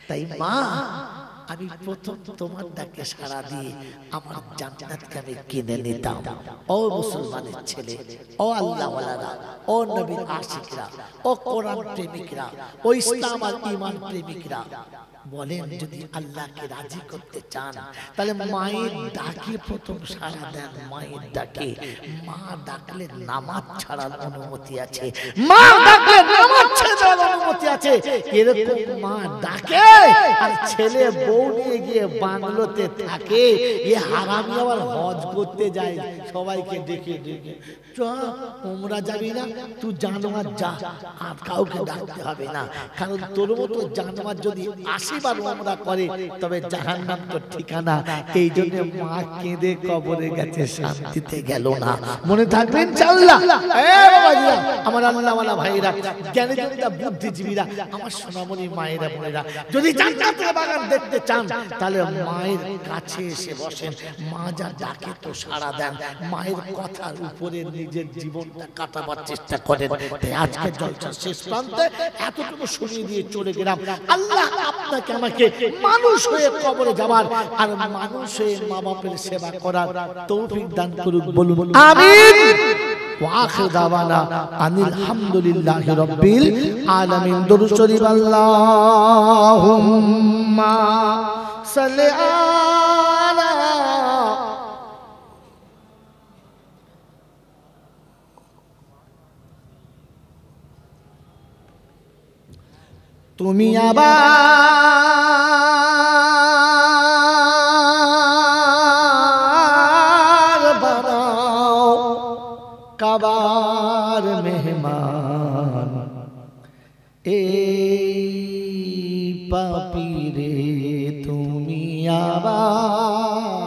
Speaker 1: তাই মা, আমি প্রথম তোমার ডাকে সাড়া দিয়ে আমার জান্নাতকে আমি কিনে নিতাম। ও মুসলমানের ছেলে, ও আল্লাহওয়ালারা, ও নবীর আশিকরা, ও কোরআন প্রেমিকরা, ও ইসলাম আর ঈমান প্রেমিকরা, বলেন যদি আল্লাহকে রাজি করতে চান তাহলে মায়ের ডাকে প্রথম সাড়া দেন। মায়ের ডাকে, মা ডাকলে নামাজ ছাড়ার অনুমতি আছে, মা ডাকলে নামাজ ছাড়ার অনুমতি আছে। এরকম মা ডাকে আর ছেলে বউ নিয়ে গিয়ে বাংলোতে থাকে, এ হারামি আবার হজ করতে যায়, সবাইকে ডেকে ডেকে, চ উমরা যাবি না, তুই জানোয়ার যা, আর কাউকে ডাকতে হবে না। কারণ তোর মতো জানোয়ার যদি 80 বার উমরা করে তবে জাহান্নাম তো ঠিকানা। এই জন্য মা কেঁদে কবরে গেছে, শান্তিতে গেল না। মনে থাকবেন ইনশাআল্লাহ। আমার আল্লাহওয়ালা ভাইরা, জ্ঞানী জনিতা বুদ্ধিজীবীরা, আমার সোনামণি মায়েরা বোনেরা, যদি জান্নাতের বাগান দেখতে চান তাহলে মায়ের কাছে এসে বসেন, মা যা ডাকে তো সাড়া দেন, মায়ের কথার উপরে নিজের জীবনটা কাটাবার চেষ্টা করেন। তাই আজকে জলসার শেষ প্রান্তে এতটুকু শুনিয়ে দিয়ে চলে গেলাম। আল্লাহ আপনাকে আমাকে মানুষ হয়ে কবরে যাবার আর মানুষ হয়ে মা বাপের সেবা করার তৌফিক দান করুক, বলুন আমিন। ওয়াখির দাওয়ানা আনিল হামদুলিল্লাহি রাব্বিল আলামিন। দরুদ শরীফ আল্লাহুম্মা সাল্লি আলা তুমি আবার বানাও কাবার মেহমান, এই পাপীরে তুমি আবার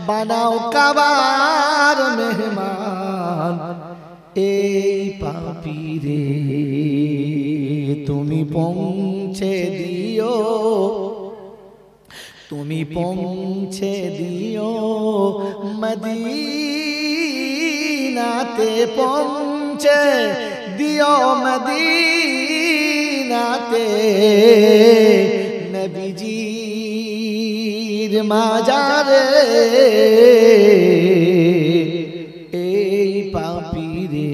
Speaker 1: বানাও কাবার মেহমান, এই পাপীরে তুমি পৌঁছে দিও, তুমি পৌঁছে দিও মদিনাতে, পৌঁছে দিও মদিনাতে, নবীজির মাজারে এই পাপীরে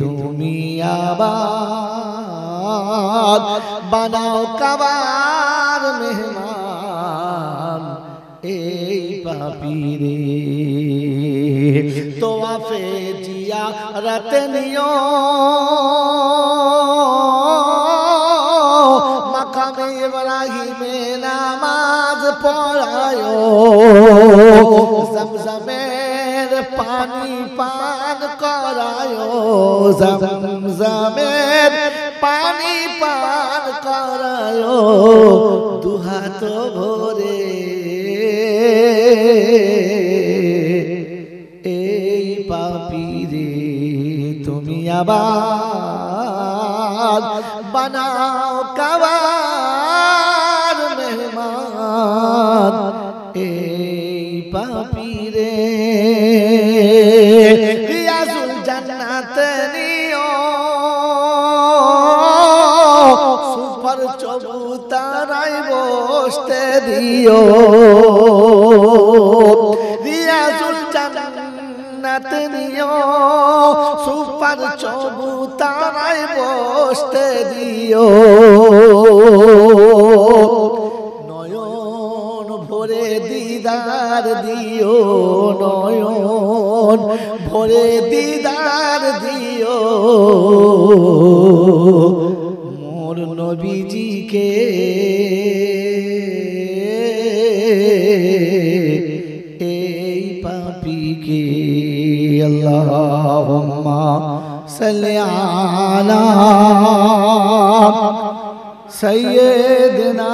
Speaker 1: তুমি আবার বানাও কাবার মেহমান, এই পাপীরে তোয়াফে জিয়ারত নিও, মাকামে ইব্রাহিমে নামাজ পড়ায়ো, জমজমের পানি পান করায়ো, জমজমের পানি পান করায়ো, দুহাত ভরে এই পাপীরে তুমি আবার বানাও কাবার মেহমান, এই পাপীরে রিয়াজুল জান্নাত নিও, সুপার চবুতারায় বসতে দিও, জান্নাতে নিও, সুপার চবুতারায় বসতে দিও, নয়ন ভরে দিদার দিও, নয়ন ভরে দিদার দিও, মোর নবীজিকে এই পাপীকে। আল্লাহুম্মা সাল্লি আলা সাইয়্যিদিনা